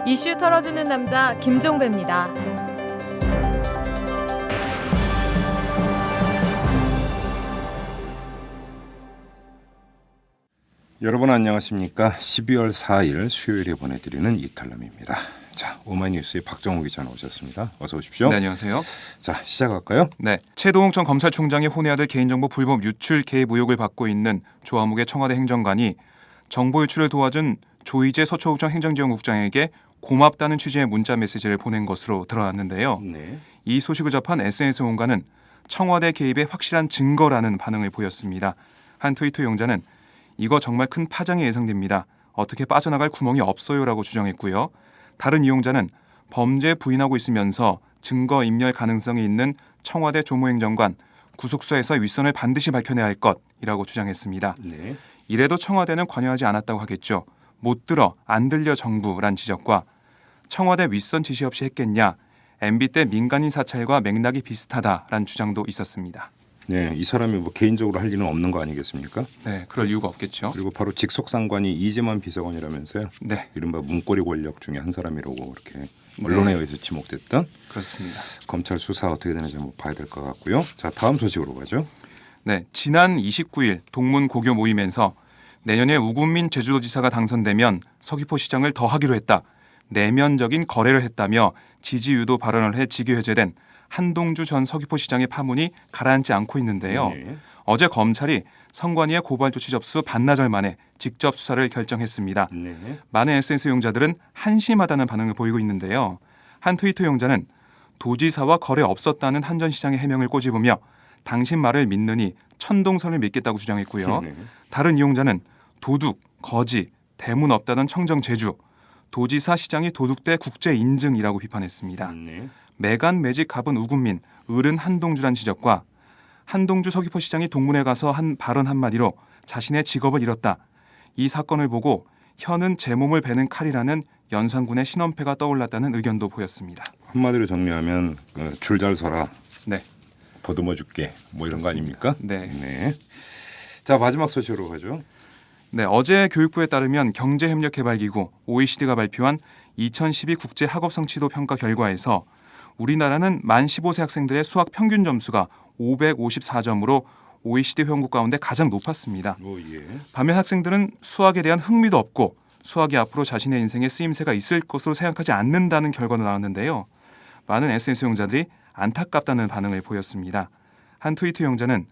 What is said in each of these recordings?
이슈 털어주는 남자 김종배입니다. 여러분 안녕하십니까? 12월 4일 수요일에 보내드리는 이탈남입니다. 자, 오마이뉴스의 박정우 기자 나오셨습니다. 어서 오십시오. 네, 안녕하세요. 자, 시작할까요? 네, 최동욱 전 검찰총장의 혼의 아들 개인정보 불법 유출 개입 의혹을 받고 있는 조아묵의 청와대 행정관이 정보 유출을 도와준 조희재 서초구청 행정지원국장에게 고맙다는 취지의 문자 메시지를 보낸 것으로 드러났는데요. 네. 이 소식을 접한 SNS 온가는 청와대 개입의 확실한 증거라는 반응을 보였습니다. 한 트위터 이용자는 이거 정말 큰 파장이 예상됩니다. 어떻게 빠져나갈 구멍이 없어요라고 주장했고요. 다른 이용자는 범죄 부인하고 있으면서 증거 인멸 가능성이 있는 청와대 조무행정관 구속소에서 윗선을 반드시 밝혀내야 할 것이라고 주장했습니다. 네. 이래도 청와대는 관여하지 않았다고 하겠죠. 못 들어 안 들려 정부란 지적과 청와대 윗선 지시 없이 했겠냐. MB 때 민간인 사찰과 맥락이 비슷하다란 주장도 있었습니다. 네, 이 사람이 뭐 개인적으로 할 일은 없는 거 아니겠습니까? 네, 그럴 이유가 없겠죠. 그리고 바로 직속상관이 이재만 비서관이라면서요. 네, 이른바 문고리 권력 중에 한 사람이라고 이렇게 언론에 의해서 지목됐던 그렇습니다. 검찰 수사 어떻게 되는지 한번 봐야 될 것 같고요. 자, 다음 소식으로 가죠. 네, 지난 29일 동문 고교 모임에서 내년에 우금민 제주도지사가 당선되면 서귀포 시장을 더 하기로 했다. 내면적인 거래를 했다며 지지 유도 발언을 해 직위 해제된 한동주 전 서귀포시장의 파문이 가라앉지 않고 있는데요. 네. 어제 검찰이 선관위의 고발 조치 접수 반나절 만에 직접 수사를 결정했습니다. 네. 많은 SNS 이용자들은 한심하다는 반응을 보이고 있는데요. 한 트위터 이용자는 도지사와 거래 없었다는 한 전 시장의 해명을 꼬집으며 당신 말을 믿느니 천동선을 믿겠다고 주장했고요. 네. 다른 이용자는 도둑, 거지, 대문 없다던 청정 제주, 도지사 시장이 도둑대 국제 인증이라고 비판했습니다. 네. 매간 매직 갑은 우금민, 을은 한동주란 지적과 한동주 서귀포시장이 동문회 가서 한 발언 한마디로 자신의 직업을 잃었다. 이 사건을 보고 혀는 제 몸을 베는 칼이라는 연산군의 신원패가 떠올랐다는 의견도 보였습니다. 한마디로 정리하면 줄 잘 서라. 네, 보듬어 줄게. 뭐 이런 그렇습니다. 거 아닙니까? 네. 네. 자, 마지막 소식으로 가죠. 네, 어제 교육부에 따르면 경제협력개발기구 OECD가 발표한 2012 국제학업성취도 평가 결과에서 우리나라는 만 15세 학생들의 수학 평균 점수가 554점으로 OECD 회원국 가운데 가장 높았습니다. 오, 예. 반면 학생들은 수학에 대한 흥미도 없고 수학이 앞으로 자신의 인생에 쓰임새가 있을 것으로 생각하지 않는다는 결과도 나왔는데요. 많은 SNS 이용자들이 안타깝다는 반응을 보였습니다. 한 트위터 이용자는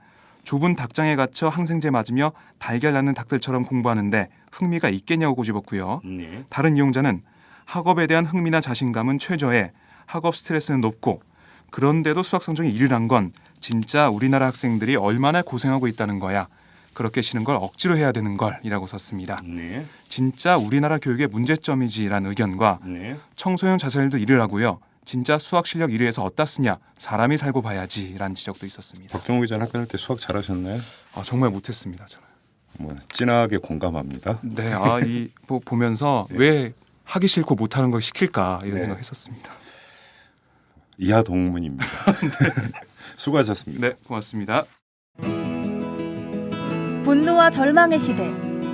좁은 닭장에 갇혀 항생제 맞으며 달걀 낳는 닭들처럼 공부하는데 흥미가 있겠냐고 꼬집었고요. 네. 다른 이용자는 학업에 대한 흥미나 자신감은 최저에 학업 스트레스는 높고 그런데도 수학 성적이 1위를 한 건 진짜 우리나라 학생들이 얼마나 고생하고 있다는 거야. 그렇게 싫은 걸 억지로 해야 되는 걸이라고 썼습니다. 네. 진짜 우리나라 교육의 문제점이지라는 의견과 네. 청소년 자살도 1위를 하고요. 진짜 수학 실력 1위에서 어디다 쓰냐. 사람이 살고 봐야지라는 지적도 있었습니다. 박정우 기자는 학교 다닐 때 수학 잘하셨나요? 정말 못했습니다. 저는. 뭐 진하게 공감합니다. 네, 보면서 왜 하기 싫고 못하는 걸 시킬까 이런 네. 생각했었습니다. 이하 동문입니다. 수고하셨습니다. 네, 고맙습니다. 분노와 절망의 시대,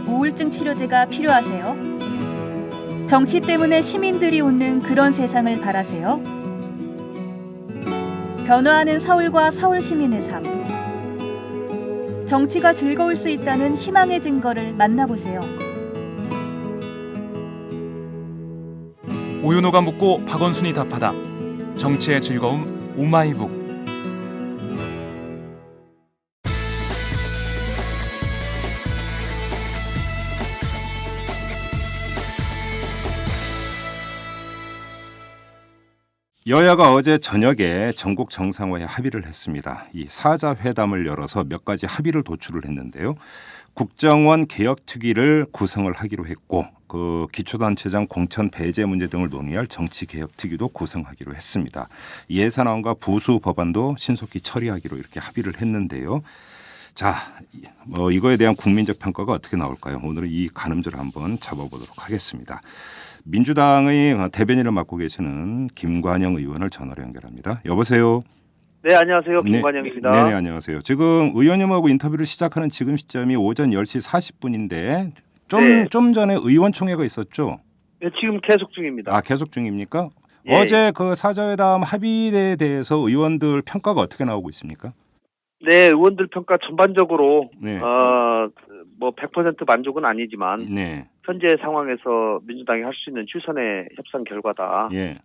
우울증 치료제가 필요하세요? 정치 때문에 시민들이 웃는 그런 세상을 바라세요? 변화하는 서울과 서울 시민의 삶. 정치가 즐거울 수 있다는 희망의 증거를 만나보세요. 오윤호가 묻고 박원순이 답하다. 정치의 즐거움 오마이북. 여야가 어제 저녁에 전국 정상화에 합의를 했습니다. 이 사자 회담을 열어서 몇 가지 합의를 도출을 했는데요. 국정원 개혁특위를 구성을 하기로 했고 그 기초단체장 공천 배제 문제 등을 논의할 정치개혁특위도 구성하기로 했습니다. 예산안과 부수 법안도 신속히 처리하기로 이렇게 합의를 했는데요. 자, 이거에 대한 국민적 평가가 어떻게 나올까요? 오늘은 이 가늠줄을 한번 잡아보도록 하겠습니다. 민주당의 대변인을 맡고 계시는 김관영 의원을 전화로 연결합니다. 여보세요. 네, 안녕하세요. 김관영입니다. 네, 안녕하세요. 지금 의원님하고 인터뷰를 시작하는 지금 시점이 오전 10시 40분인데 좀 전에 의원총회가 있었죠? 네, 지금 계속 중입니다. 아, 계속 중입니까? 예. 어제 그 사자회담 합의에 대해서 의원들 평가가 어떻게 나오고 있습니까? 네, 의원들 평가 전반적으로 네. 뭐 100% 만족은 아니지만 네. 현재 상황에서 민주당이 할 수 있는 최선의 협상 결과다. 예.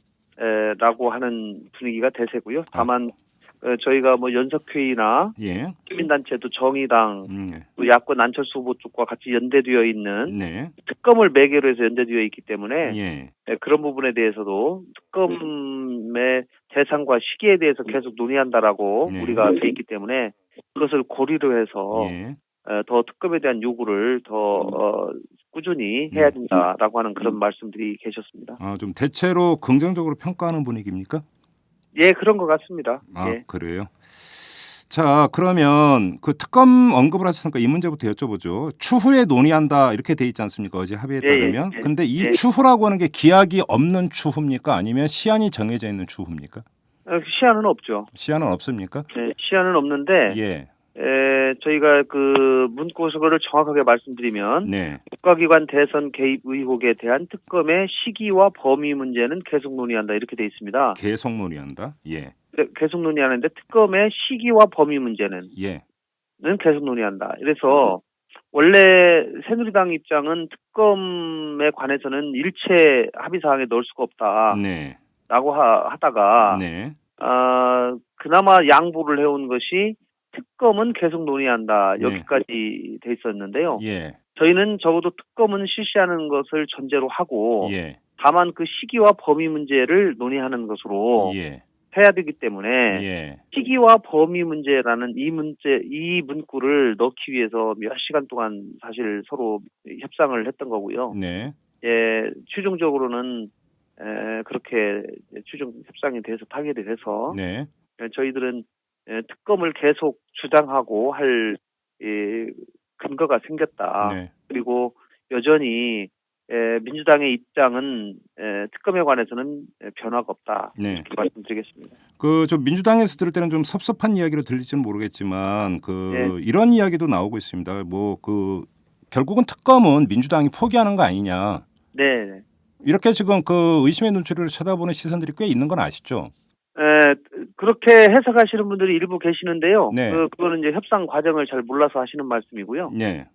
라고 하는 분위기가 대세고요. 다만 저희가 뭐 연석회의나 예. 시민단체도 정의당, 예. 또 야권 안철수 후보 쪽과 같이 연대되어 있는 네. 특검을 매개로 해서 연대되어 있기 때문에 예. 그런 부분에 대해서도 특검의 대상과 시기에 대해서 계속 논의한다라고 네. 우리가 돼 있기 때문에 그것을 고리로 해서 예. 더 특검에 대한 요구를 더 꾸준히 해야 된다라고 하는 그런 말씀들이 계셨습니다. 아, 좀 대체로 긍정적으로 평가하는 분위기입니까? 예, 그런 것 같습니다. 아, 예. 그래요. 자, 그러면 그 특검 언급을 하셨으니까 이 문제부터 여쭤보죠. 추후에 논의한다 이렇게 돼 있지 않습니까? 어제 합의에 예, 따르면. 예, 예. 근데 이 예. 추후라고 하는 게 기약이 없는 추후입니까? 아니면 시한이 정해져 있는 추후입니까? 시한은 없죠. 시한은 없습니까? 네, 시한은 없는데 예. 저희가 그 문구서를 정확하게 말씀드리면 네. 국가기관 대선 개입 의혹에 대한 특검의 시기와 범위 문제는 계속 논의한다 이렇게 돼 있습니다. 계속 논의한다. 예. 계속 논의하는데 특검의 시기와 범위 문제는 예. 계속 논의한다. 그래서 원래 새누리당 입장은 특검에 관해서는 일체 합의 사항에 넣을 수가 없다라고 네. 하다가 네. 그나마 양보를 해온 것이 특검은 계속 논의한다. 네. 여기까지 돼 있었는데요. 예. 저희는 적어도 특검은 실시하는 것을 전제로 하고 예. 다만 그 시기와 범위 문제를 논의하는 것으로 예. 해야 되기 때문에 예. 시기와 범위 문제라는 이 문구를 넣기 위해서 몇 시간 동안 사실 서로 협상을 했던 거고요. 네. 예, 최종적으로는 그렇게 최종 협상이 돼서 타결이 돼서 네. 저희들은 특검을 계속 주장하고 할 근거가 생겼다. 네. 그리고 여전히 민주당의 입장은 특검에 관해서는 변화가 없다. 네. 이렇게 말씀드리겠습니다. 그 좀 민주당에서 들을 때는 좀 섭섭한 이야기로 들릴지는 모르겠지만 이런 이야기도 나오고 있습니다. 뭐 그 결국은 특검은 민주당이 포기하는 거 아니냐. 네. 이렇게 지금 그 의심의 눈초리를 쳐다보는 시선들이 꽤 있는 건 아시죠? 그렇게 해석하시는 분들이 일부 계시는데요. 네. 그거는 이제 협상 과정을 잘 몰라서 하시는 말씀이고요. 네.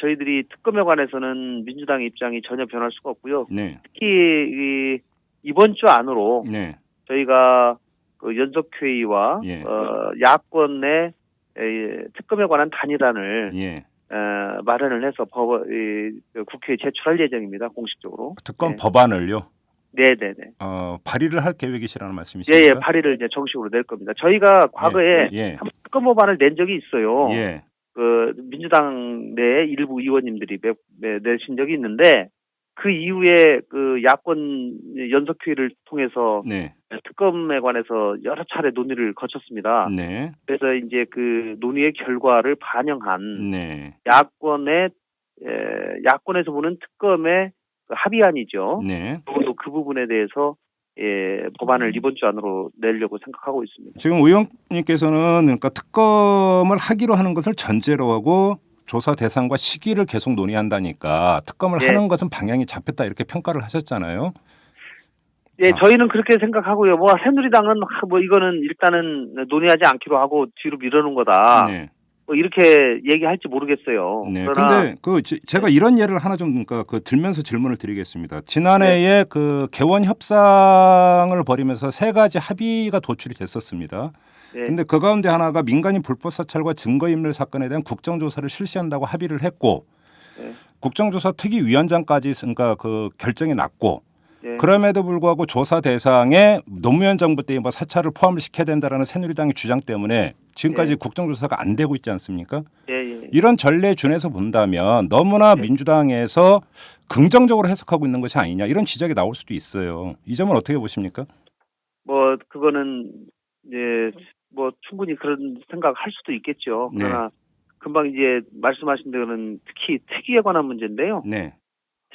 저희들이 특검에 관해서는 민주당의 입장이 전혀 변할 수가 없고요. 네. 특히 이번 주 안으로 네. 저희가 그 연석회의와 예. 야권의 특검에 관한 단일안을 예. 마련을 해서 국회에 제출할 예정입니다. 공식적으로. 특검 네. 법안을요. 네네네. 발의를 할 계획이시라는 말씀이십니까? 예, 발의를 이제 정식으로 낼 겁니다. 저희가 과거에 예. 한번 특검 법안을 낸 적이 있어요. 예. 그 민주당 내 일부 의원님들이 내신 적이 있는데 그 이후에 그 야권 연석회의를 통해서 네. 특검에 관해서 여러 차례 논의를 거쳤습니다. 네. 그래서 이제 그 논의의 결과를 반영한 네. 야권에서 보는 특검의 그 합의안이죠. 네. 또 그 부분에 대해서 법안을 이번 주 안으로 내려고 생각하고 있습니다. 지금 의원님께서는 그러니까 특검을 하기로 하는 것을 전제로 하고 조사 대상과 시기를 계속 논의한다니까 특검을 네. 하는 것은 방향이 잡혔다 이렇게 평가를 하셨잖아요. 예, 저희는 그렇게 생각하고요. 뭐 새누리당은 뭐 이거는 일단은 논의하지 않기로 하고 뒤로 미루는 거다. 네. 뭐 이렇게 얘기할지 모르겠어요. 네. 그러나 근데 제가 이런 예를 하나 좀 그러니까 들면서 질문을 드리겠습니다. 지난해에 그 개원 협상을 벌이면서 세 가지 합의가 도출이 됐었습니다. 네. 근데 그 가운데 하나가 민간인 불법 사찰과 증거인멸 사건에 대한 국정조사를 실시한다고 합의를 했고 네. 국정조사 특위위원장까지 그러니까 그 결정이 났고 네. 그럼에도 불구하고 조사 대상에 노무현 정부 때 뭐 사찰을 포함을 시켜야 된다라는 새누리당의 주장 때문에 지금까지 네. 국정조사가 안 되고 있지 않습니까? 예. 이런 전례 준해서 본다면 너무나 민주당에서 긍정적으로 해석하고 있는 것이 아니냐 이런 지적이 나올 수도 있어요. 이 점은 어떻게 보십니까? 뭐 그거는 이제 뭐 충분히 그런 생각할 수도 있겠죠. 그러나 금방 이제 말씀하신 대로는 특히 특위에 관한 문제인데요. 네.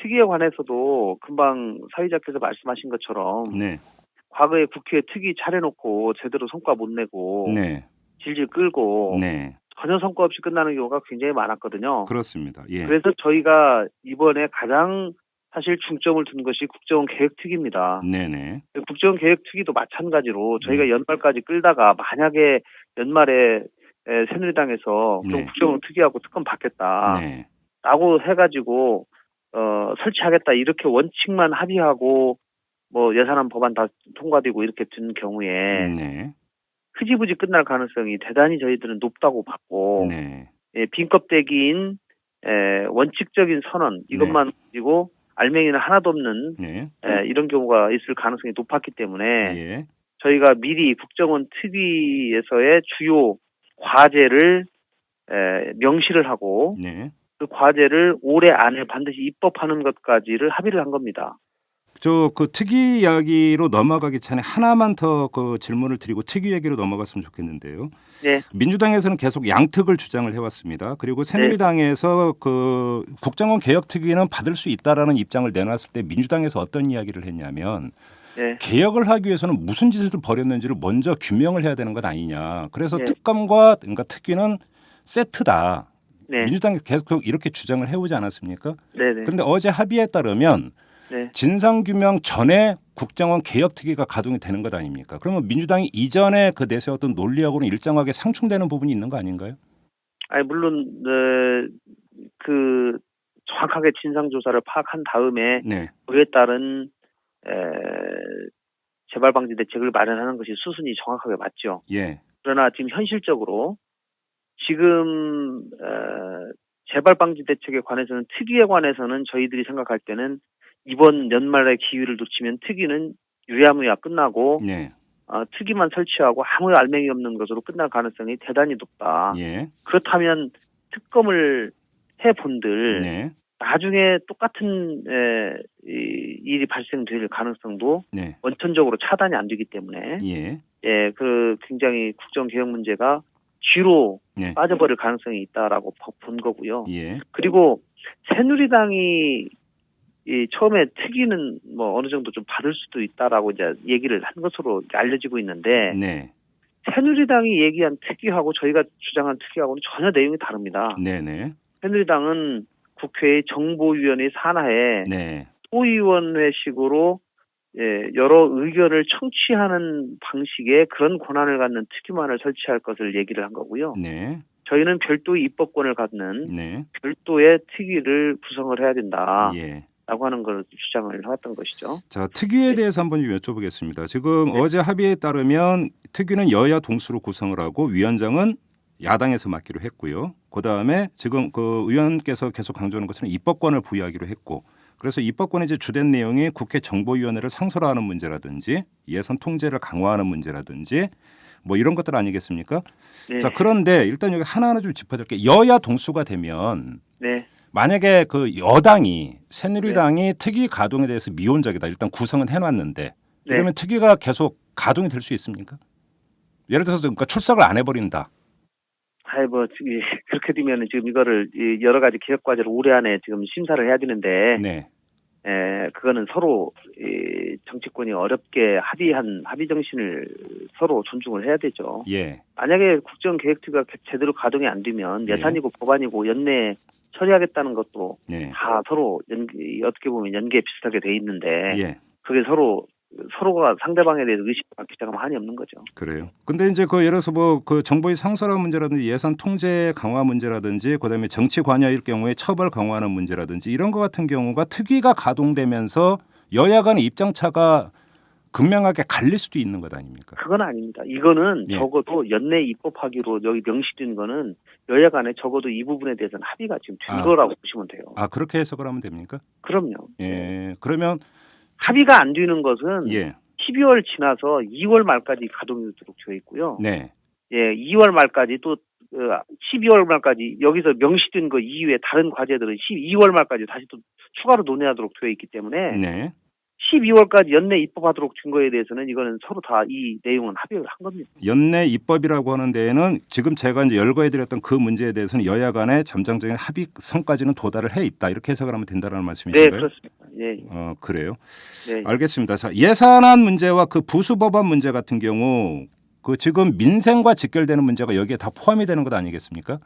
특위에 관해서도 금방 사회자께서 말씀하신 것처럼 네. 과거에 국회에 특위 차려놓고 제대로 성과 못 내고 네. 질질 끌고 네. 전혀 성과 없이 끝나는 경우가 굉장히 많았거든요. 그렇습니다. 예. 그래서 저희가 이번에 가장 사실 중점을 둔 것이 국정원 개혁특위입니다. 네네. 국정원 개혁특위도 마찬가지로 저희가 연말까지 끌다가 만약에 연말에 새누리당에서 그럼 네. 국정원 특위하고 특검 받겠다. 네. 라고 해가지고 설치하겠다 이렇게 원칙만 합의하고 뭐 예산안 법안 다 통과되고 이렇게 된 경우에 네. 흐지부지 끝날 가능성이 대단히 저희들은 높다고 봤고 네. 빈 껍데기인 원칙적인 선언 이것만 가지고 알맹이는 하나도 없는 네. 이런 경우가 있을 가능성이 높았기 때문에 예. 저희가 미리 국정원 특위에서의 주요 과제를 명시를 하고 네. 그 과제를 올해 안에 반드시 입법하는 것까지를 합의를 한 겁니다. 그 특위 이야기로 넘어가기 전에 하나만 더 그 질문을 드리고 특위 얘기로 넘어갔으면 좋겠는데요. 네. 민주당에서는 계속 양특을 주장을 해왔습니다. 그리고 새누리당에서 그 국정원 개혁 특위는 받을 수 있다라는 입장을 내놨을 때 민주당에서 어떤 이야기를 했냐면 네. 개혁을 하기 위해서는 무슨 짓을 벌였는지를 먼저 규명을 해야 되는 것 아니냐. 그래서 네. 특검과 그러니까 특위는 세트다. 네. 민주당이 계속 이렇게 주장을 해오지 않았습니까? 네네. 그런데 어제 합의에 따르면 네. 진상규명 전에 국정원 개혁특위가 가동이 되는 것 아닙니까? 그러면 민주당이 이전에 그 내세웠던 논리하고는 일정하게 상충되는 부분이 있는 거 아닌가요? 아니 물론 그 정확하게 진상조사를 파악한 다음에 네. 그에 따른 재발방지 대책을 마련하는 것이 수순이 정확하게 맞죠. 예. 그러나 지금 현실적으로 지금 재발방지 대책에 관해서는 특위에 관해서는 저희들이 생각할 때는 이번 연말에 기회를 놓치면 특위는 유야무야 끝나고 네. 특위만 설치하고 아무 알맹이 없는 것으로 끝날 가능성이 대단히 높다. 예. 그렇다면 특검을 해본들 네. 나중에 똑같은 일이 발생될 가능성도 네. 원천적으로 차단이 안 되기 때문에 예. 그 굉장히 국정개혁 문제가 뒤로 네. 빠져버릴 가능성이 있다라고 본 거고요. 예. 그리고 새누리당이 처음에 특위는 뭐 어느 정도 좀 받을 수도 있다라고 이제 얘기를 한 것으로 알려지고 있는데 네. 새누리당이 얘기한 특위하고 저희가 주장한 특위하고는 전혀 내용이 다릅니다. 네네. 새누리당은 국회의 정보위원회 산하에 네. 소위원회식으로 여러 의견을 청취하는 방식의 그런 권한을 갖는 특위만을 설치할 것을 얘기를 한 거고요. 네. 저희는 별도의 입법권을 갖는 네. 별도의 특위를 구성을 해야 된다. 예. 라고 하는 걸 주장을 해왔던 것이죠. 자, 특위에 대해서 한번 좀 여쭤보겠습니다. 지금 어제 합의에 따르면 특위는 여야 동수로 구성을 하고 위원장은 야당에서 맡기로 했고요. 그다음에 지금 그 의원께서 계속 강조하는 것처럼 입법권을 부여하기로 했고 그래서 입법권의 이제 주된 내용이 국회 정보위원회를 상설화하는 문제라든지 예산 통제를 강화하는 문제라든지 뭐 이런 것들 아니겠습니까? 네. 자, 그런데 일단 여기 하나하나 좀 짚어드릴게요. 여야 동수가 되면 네. 만약에 그 여당이 새누리당이 특위 가동에 대해서 미온적이다. 일단 구성은 해놨는데 이러면 특위가 계속 가동이 될 수 있습니까? 예를 들어서 그러니까 출석을 안 해버린다. 그렇게 되면 지금 이거를 여러 가지 개혁 과제를 올해 안에 지금 심사를 해야 되는데, 네. 그거는 서로 정치권이 어렵게 합의한 합의 정신을 서로 존중을 해야 되죠. 예. 만약에 국정개혁특위가 제대로 가동이 안 되면 예산이고 법안이고 연내 처리하겠다는 것도 네. 다 서로 어떻게 보면 연계 비슷하게 돼 있는데, 예. 그게 서로가 상대방에 대해서 의식받기 시작하면 한이 없는 거죠. 그래요. 근데 이제 그 예를 들어서 뭐 그 정보의 상설화 문제라든지 예산 통제 강화 문제라든지 그다음에 정치 관여일 경우에 처벌 강화하는 문제라든지 이런 것 같은 경우가 특위가 가동되면서 여야 간의 입장 차가 극명하게 갈릴 수도 있는 것 아닙니까? 그건 아닙니다. 이거는 예. 적어도 연내 입법하기로 여기 명시된 거는 여야 간에 적어도 이 부분에 대해서는 합의가 지금 된 거라고 보시면 돼요. 그렇게 해석을 하면 됩니까? 그럼요. 예. 그러면 합의가 안 되는 것은 예. 12월 지나서 2월 말까지 가동이 되도록 되어 있고요. 네. 2월 말까지 또 12월 말까지 여기서 명시된 거 이후에 다른 과제들은 12월 말까지 다시 또 추가로 논의하도록 되어 있기 때문에 네. 12월까지 연내 입법하도록 된 거에 대해서는 이거는 서로 다 이 내용은 합의를 한 겁니다. 연내 입법이라고 하는 데에는 지금 제가 이제 열거해드렸던 그 문제에 대해서는 여야 간의 잠정적인 합의선까지는 도달을 해 있다 이렇게 해석을 하면 된다는 말씀이신가요? 네, 그렇습니다. 예. 그래요. 네. 알겠습니다. 자, 예산안 문제와 그 부수법안 문제 같은 경우 그 지금 민생과 직결되는 문제가 여기에 다 포함이 되는 것 아니겠습니까?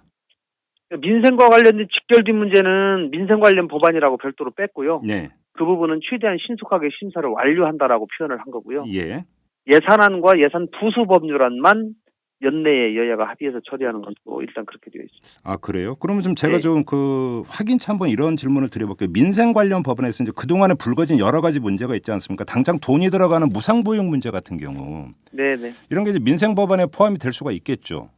민생과 관련된 직결된 문제는 민생 관련 법안이라고 별도로 뺐고요. 네. 그 부분은 최대한 신속하게 심사를 완료한다라고 표현을 한 거고요. 예. 예산안과 예산 부수 법률안만 연내에 여야가 합의해서 처리하는 것으로 일단 그렇게 되어 있습니다. 아, 그래요? 그러면 좀 제가 네. 좀 확인차 한번 이런 질문을 드려볼게요. 민생 관련 법안에서 이제 그동안에 불거진 여러 가지 문제가 있지 않습니까? 당장 돈이 들어가는 무상보육 문제 같은 경우 네네. 이런 게 이제 민생 법안에 포함이 될 수가 있겠죠.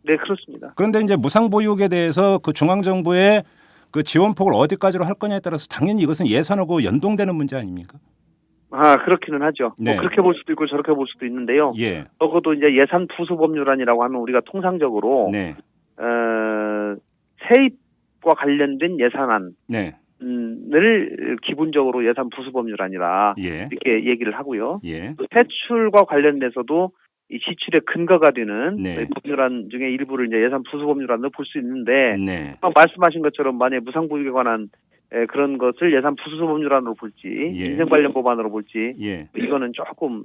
네, 그렇습니다. 그런데 이제 무상보육에 대해서 그 중앙정부의 그 지원폭을 어디까지로 할 거냐에 따라서 당연히 이것은 예산하고 연동되는 문제 아닙니까? 그렇기는 하죠. 네. 뭐 그렇게 볼 수도 있고 저렇게 볼 수도 있는데요. 예. 적어도 이제 예산 부수 법률안이라고 하면 우리가 통상적으로 네. 세입과 관련된 예산안을 네. 기본적으로 예산 부수 법률안이라 예. 이렇게 얘기를 하고요. 예. 또 세출과 관련돼서도 이 지출의 근거가 되는 네. 법률안 중에 일부를 이제 예산 부수 법률안으로 볼 수 있는데 네. 말씀하신 것처럼 만약 무상보육에 관한 그런 것을 예산 부수 법률안으로 볼지 예. 민생 관련 법안으로 볼지 예. 이거는 조금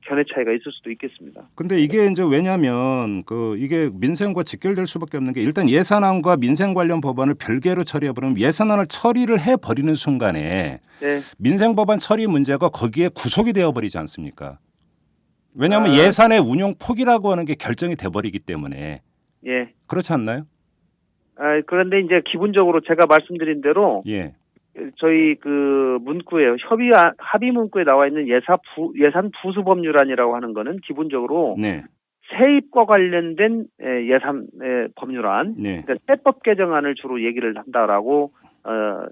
견해 차이가 있을 수도 있겠습니다. 근데 이게 이제 왜냐하면 이게 민생과 직결될 수밖에 없는 게 일단 예산안과 민생 관련 법안을 별개로 처리해버리면 예산안을 처리를 해버리는 순간에 네. 민생 법안 처리 문제가 거기에 구속이 되어버리지 않습니까? 왜냐하면 예산의 운용 폭이라고 하는 게 결정이 돼버리기 때문에 예. 그렇지 않나요? 그런데 이제 기본적으로 제가 말씀드린 대로 예. 저희 그 문구에 합의 문구에 나와 있는 예산 부수 법률안이라고 하는 거는 기본적으로 네. 세입과 관련된 예산 법률안, 네. 그러니까 세법 개정안을 주로 얘기를 한다라고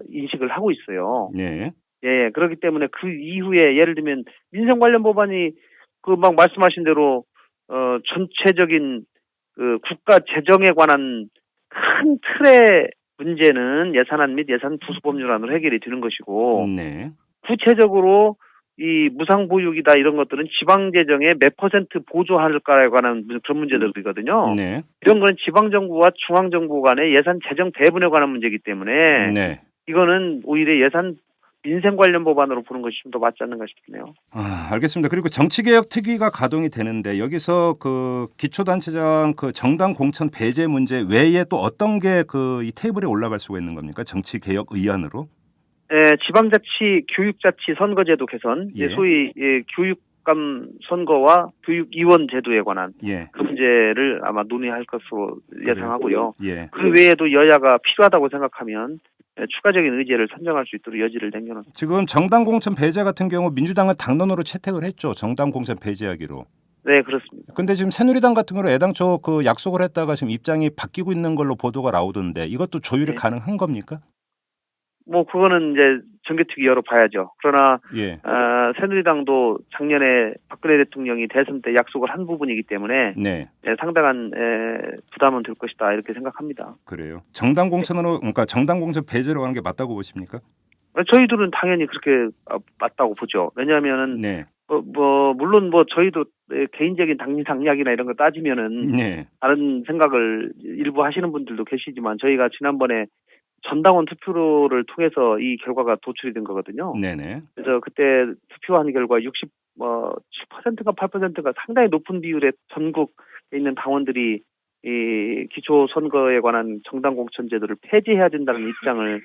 인식을 하고 있어요. 네. 예, 그렇기 때문에 그 이후에 예를 들면 민생 관련 법안이 그 막 말씀하신 대로 전체적인 그 국가 재정에 관한 큰 틀의 문제는 예산안 및 예산 부수 법률안으로 해결이 되는 것이고 네. 구체적으로 이 무상보육이다 이런 것들은 지방재정에 몇 % 보조할까에 관한 그런 문제들이거든요. 네. 이런 거는 지방정부와 중앙정부 간의 예산 재정 배분에 관한 문제이기 때문에 네. 이거는 오히려 예산 민생 관련 법안으로 보는 것이 좀 더 맞지 않는가 싶네요. 알겠습니다. 그리고 정치개혁 특위가 가동이 되는데 여기서 그 기초단체장 그 정당 공천 배제 문제 외에 또 어떤 게 이 테이블에 올라갈 수가 있는 겁니까? 정치개혁 의안으로? 지방자치, 교육자치 선거제도 개선, 예. 소위 교육감 선거와 교육위원 제도에 관한 예. 그 문제를 아마 논의할 것으로 예상하고요. 예. 그 외에도 여야가 필요하다고 생각하면 추가적인 의제를 선정할 수 있도록 여지를 남겨놓습니다. 지금 정당 공천 배제 같은 경우 민주당은 당론으로 채택을 했죠. 정당 공천 배제하기로. 네, 그렇습니다. 근데 지금 새누리당 같은 경우는 애당초 그 약속을 했다가 지금 입장이 바뀌고 있는 걸로 보도가 나오던데 이것도 조율이 네. 가능한 겁니까? 뭐 그거는 이제 정개특위 열어봐야죠. 그러나 예. 새누리당도 작년에 박근혜 대통령이 대선 때 약속을 한 부분이기 때문에 네. 상당한 부담은 될 것이다 이렇게 생각합니다. 그래요. 정당 공천으로 그러니까 정당 공천 배제로 하는 게 맞다고 보십니까? 저희들은 당연히 그렇게 맞다고 보죠. 왜냐하면은 네. 물론 저희도 개인적인 당리당략이나 이런 거 따지면은 네. 다른 생각을 일부 하시는 분들도 계시지만 저희가 지난번에 전당원 투표를 통해서 이 결과가 도출이 된 거거든요. 네네. 그래서 그때 투표한 결과 7%가 8%가 상당히 높은 비율의 전국에 있는 당원들이 이 기초 선거에 관한 정당 공천 제도를 폐지해야 된다는 입장을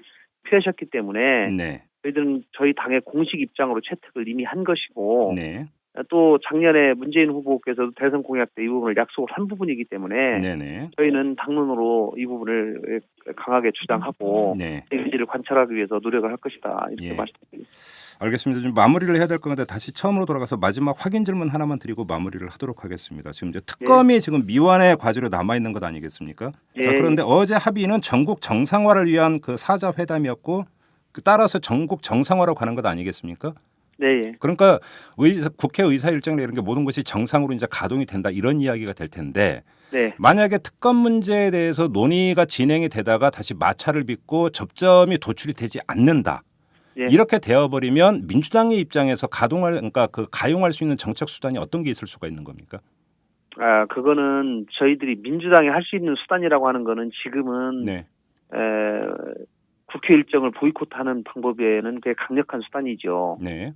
표하셨기 때문에 네. 저희들은 저희 당의 공식 입장으로 채택을 이미 한 것이고 네. 또 작년에 문재인 후보께서도 대선 공약 때 이 부분을 약속을 한 부분이기 때문에 네네. 저희는 당론으로 이 부분을 강하게 주장하고 네. 의지를 관철하기 위해서 노력을 할 것이다 이렇게 예. 말씀드립니다. 알겠습니다. 좀 마무리를 해야 될 것 같은데 다시 처음으로 돌아가서 마지막 확인 질문 하나만 드리고 마무리를 하도록 하겠습니다. 지금 이제 특검이 지금 미완의 과제로 남아 있는 것 아니겠습니까? 예. 자, 그런데 어제 합의는 전국 정상화를 위한 그 사자 회담이었고 따라서 전국 정상화로 가는 것 아니겠습니까? 네. 예. 그러니까 국회 의사 일정이나 이런 게 모든 것이 정상으로 이제 가동이 된다 이런 이야기가 될 텐데 네. 만약에 특검 문제에 대해서 논의가 진행이 되다가 다시 마찰을 빚고 접점이 도출이 되지 않는다. 예. 이렇게 되어버리면 민주당의 입장에서 그러니까 가용할 수 있는 정책 수단이 어떤 게 있을 수가 있는 겁니까? 그거는 저희들이 민주당이 할 수 있는 수단이라고 하는 거는 지금은 네. 국회 일정을 보이콧하는 방법에는 꽤 강력한 수단이죠. 네.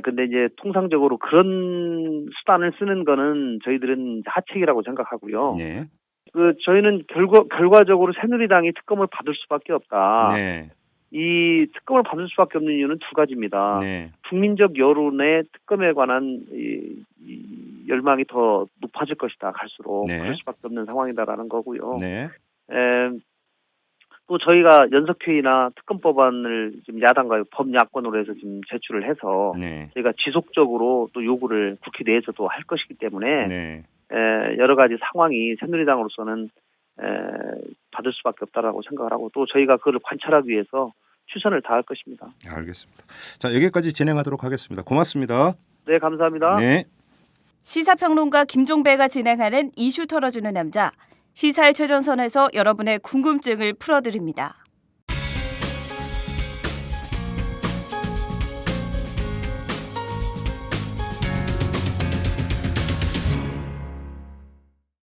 근데 이제 통상적으로 그런 수단을 쓰는 거는 저희들은 하책이라고 생각하고요. 네. 저희는 결과적으로 새누리당이 특검을 받을 수밖에 없다. 네. 이 특검을 받을 수밖에 없는 이유는 두 가지입니다. 네. 국민적 여론의 특검에 관한 이 열망이 더 높아질 것이다. 갈수록 네. 그럴 수밖에 없는 상황이다라는 거고요. 네. 또 저희가 연석회의나 특검 법안을 지금 야당과 범야권으로 해서 지금 제출을 해서 네. 저희가 지속적으로 또 요구를 국회 내에서도 할 것이기 때문에 네. 여러 가지 상황이 새누리당으로서는 받을 수밖에 없다라고 생각을 하고 또 저희가 그걸 관찰하기 위해서 최선을 다할 것입니다. 알겠습니다. 자, 여기까지 진행하도록 하겠습니다. 고맙습니다. 네, 감사합니다. 네. 시사평론가 김종배가 진행하는 이슈 털어주는 남자. 시사의 최전선에서 여러분의 궁금증을 풀어드립니다.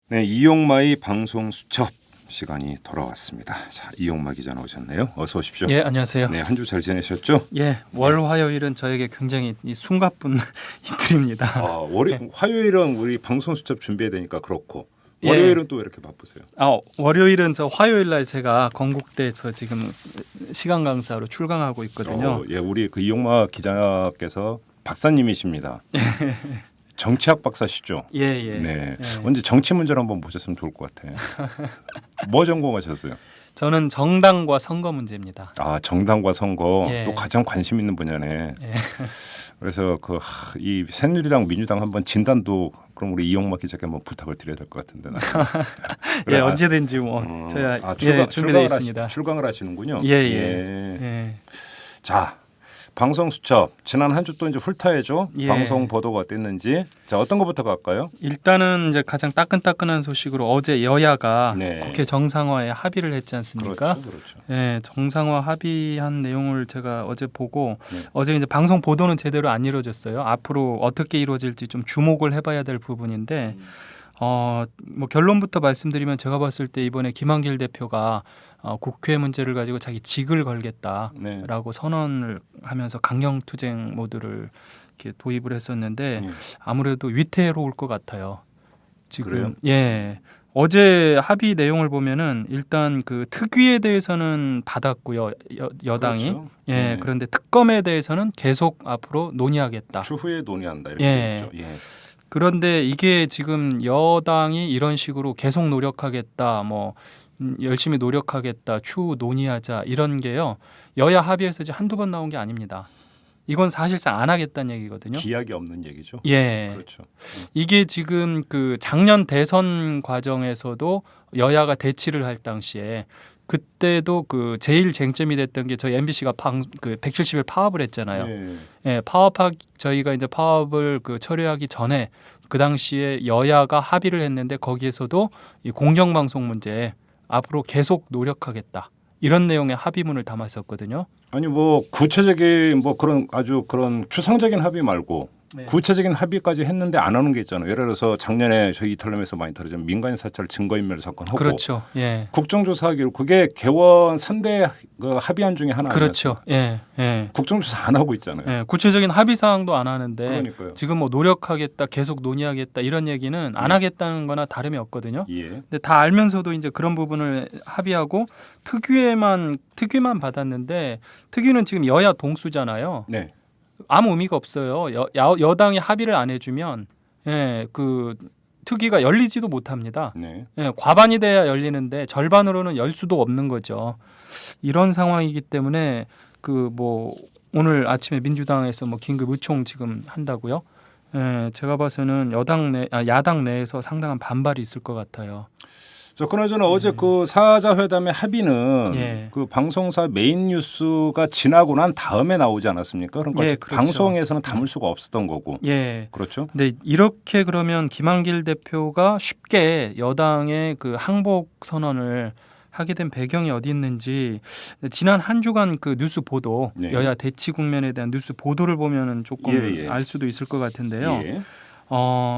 네, 이용마의 방송 수첩 시간이 돌아왔습니다. 자, 이용마 기자 나오셨네요. 어서 오십시오. 예, 안녕하세요. 네, 한 주 잘 지내셨죠? 예, 월 화요일은 저에게 굉장히 이 숨가쁜 이틀입니다. 화요일은 우리 방송 수첩 준비해야 되니까 그렇고 예. 월요일은 또 왜 이렇게 바쁘세요? 월요일은 저 화요일 날 제가 건국대에서 지금 시간 강사로 출강하고 있거든요. 예, 우리 그 이용마 기자께서 박사님이십니다. 정치학 박사시죠? 예, 예. 네. 예. 언제 정치 문제를 한번 보셨으면 좋을 것 같아요. 뭐 전공하셨어요? 저는 정당과 선거 문제입니다. 아, 정당과 선거 예. 또 가장 관심 있는 분야네. 예. 그래서 이 새누리당 민주당 한번 진단도 그럼 우리 이용마 기자께 한번 부탁을 드려야 될 것 같은데. 예, 언제든지 뭐 저야 준비되어 있습니다. 출강을 하시는군요. 예, 예. 예. 자, 방송 수첩 지난 한 주 또 이제 훑어야죠. 예. 방송 보도가 어땠는지. 자, 어떤 것부터 갈까요? 일단은 이제 가장 따끈따끈한 소식으로 어제 여야가 네. 국회 정상화에 합의를 했지 않습니까? 그렇죠. 예, 정상화 합의한 내용을 제가 어제 보고 네. 어제 이제 방송 보도는 제대로 안 이루어졌어요. 앞으로 어떻게 이루어질지 좀 주목을 해봐야 될 부분인데 뭐 결론부터 말씀드리면 제가 봤을 때 이번에 김한길 대표가 국회 문제를 가지고 자기 직을 걸겠다라고 네. 선언을 하면서 강경 투쟁 모드를 이렇게 도입을 했었는데 네. 아무래도 위태로울 것 같아요. 지금 그래요? 예. 어제 합의 내용을 보면은 일단 그 특위에 대해서는 받았고요. 여당이. 그렇죠. 예. 네. 그런데 특검에 대해서는 계속 앞으로 논의하겠다. 추후에 논의한다 이렇게 예. 했죠. 예. 그런데 이게 지금 여당이 이런 식으로 계속 노력하겠다. 뭐 열심히 노력하겠다. 추후 논의하자. 이런 게요. 여야 합의에서 이제 한두 번 나온 게 아닙니다. 이건 사실상 안 하겠다는 얘기거든요. 기약이 없는 얘기죠. 예. 그렇죠. 이게 지금 그 작년 대선 과정에서도 여야가 대치를 할 당시에 그때도 그 제일 쟁점이 됐던 게 저희 MBC가 그 170일 파업을 했잖아요. 예. 예, 저희가 이제 파업을 그 처리하기 전에 그 당시에 여야가 합의를 했는데 거기에서도 이 공영방송 문제 앞으로 계속 노력하겠다. 이런 내용의 합의문을 담았었거든요. 아니 뭐 구체적인 뭐 그런 아주 그런 추상적인 합의 말고 네. 구체적인 합의까지 했는데 안 하는 게 있잖아요. 예를 들어서 작년에 저희 이탈럼에서 많이 다루던 민간 사찰 증거인멸 사건 하고 그렇죠. 예. 국정조사하기로 그게 개원 3대 그 합의안 중에 하나 그렇죠. 예. 예. 국정조사 안 하고 있잖아요. 예. 구체적인 합의 사항도 안 하는데 그러니까요. 지금 뭐 노력하겠다, 계속 논의하겠다 이런 얘기는 안 하겠다는 거나 다름이 없거든요. 예. 근데 다 알면서도 이제 그런 부분을 합의하고 특위만 받았는데 특위는 지금 여야 동수잖아요. 네. 아무 의미가 없어요. 여당이 합의를 안 해주면 그 특위가 열리지도 못합니다. 네. 과반이 돼야 열리는데 절반으로는 열 수도 없는 거죠. 이런 상황이기 때문에 그 뭐 오늘 아침에 민주당에서 뭐 긴급 의총 지금 한다고요. 제가 봐서는 야당 내에서 상당한 반발이 있을 것 같아요. 자, 그나저나 어제 그 사자 회담의 합의는 예. 그 방송사 메인 뉴스가 지나고 난 다음에 나오지 않았습니까? 그러니까 예, 그렇죠. 방송에서는 담을 수가 없었던 거고. 예. 그렇죠? 근데 이렇게 그러면 김한길 대표가 쉽게 여당의 그 항복 선언을 하게 된 배경이 어디 있는지 지난 한 주간 그 뉴스 보도 네. 여야 대치 국면에 대한 뉴스 보도를 보면은 조금 예. 알 수도 있을 것 같은데요. 예.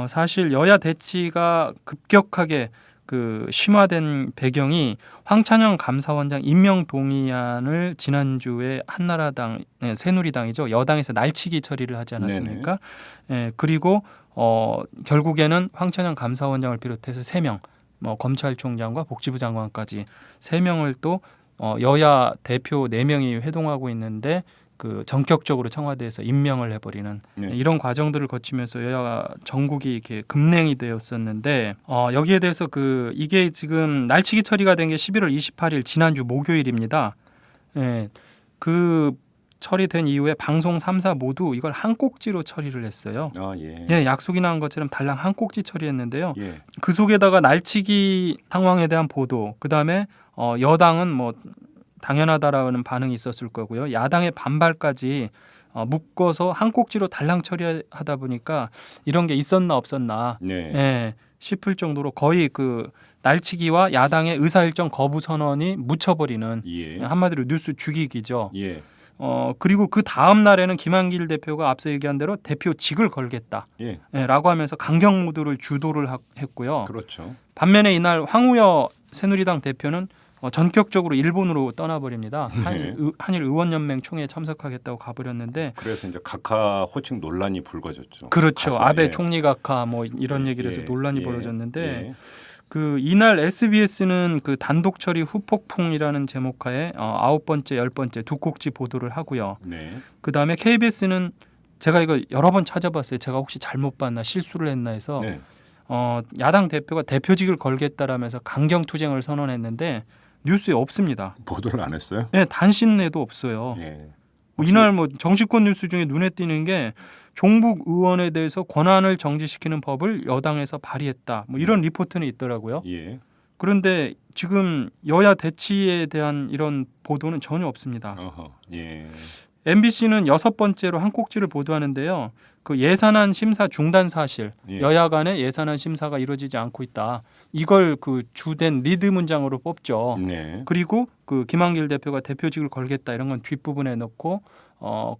사실 여야 대치가 급격하게 그 심화된 배경이 황찬영 감사원장 임명 동의안을 지난주에 한나라당, 새누리당이죠. 여당에서 날치기 처리를 하지 않았습니까? 그리고 결국에는 황찬영 감사원장을 비롯해서 3명 뭐 검찰총장과 복지부 장관까지 3명을 또 여야 대표 4명이 회동하고 있는데 그 전격적으로 청와대에서 임명을 해버리는 네. 이런 과정들을 거치면서 여야 전국이 이렇게 급냉이 되었었는데 여기에 대해서 이게 지금 날치기 처리가 된 게 11월 28일 지난주 목요일입니다. 예, 그 처리된 이후에 방송 3사 모두 이걸 한 꼭지로 처리를 했어요. 예. 예, 약속이 난 것처럼 달랑 한 꼭지 처리했는데요. 예. 그 속에다가 날치기 상황에 대한 보도, 그다음에 여당은 뭐 당연하다라는 반응이 있었을 거고요. 야당의 반발까지 묶어서 한 꼭지로 달랑 처리하다 보니까 이런 게 있었나 없었나 네. 예, 싶을 정도로 거의 그 날치기와 야당의 의사일정 거부 선언이 묻혀버리는 예. 한마디로 뉴스 죽이기죠. 예. 그리고 그 다음 날에는 김한길 대표가 앞서 얘기한 대로 대표직을 걸겠다. 예. 라고 하면서 강경 모드를 주도를 했고요. 그렇죠. 반면에 이날 황우여 새누리당 대표는 전격적으로 일본으로 떠나버립니다. 한일 의원연맹 총회에 참석하겠다고 가버렸는데 그래서 이제 각하 호칭 논란이 불거졌죠. 그렇죠. 가서, 아베 예. 총리 각하 뭐 이런 얘기를 해서 예. 논란이 예. 벌어졌는데 예. 그 이날 SBS는 그 단독 처리 후폭풍이라는 제목하에 9번째, 10번째 두 꼭지 보도를 하고요. 네. 그 다음에 KBS는 제가 이거 여러 번 찾아봤어요. 제가 혹시 잘못 봤나 실수를 했나 해서 네. 야당 대표가 대표직을 걸겠다라면서 강경 투쟁을 선언했는데 뉴스에 없습니다. 보도를 안 했어요? 네, 단신내도 없어요. 예. 이날 뭐 정치권 뉴스 중에 눈에 띄는 게 종북 의원에 대해서 권한을 정지시키는 법을 여당에서 발의했다. 뭐 이런 리포트는 있더라고요. 예. 그런데 지금 여야 대치에 대한 이런 보도는 전혀 없습니다. 어허. 예. MBC는 6번째로 한 꼭지를 보도하는데요. 그 예산안 심사 중단 사실, 예. 여야 간의 예산안 심사가 이루어지지 않고 있다. 이걸 그 주된 리드 문장으로 뽑죠. 네. 그리고 그 김한길 대표가 대표직을 걸겠다 이런 건 뒷부분에 넣고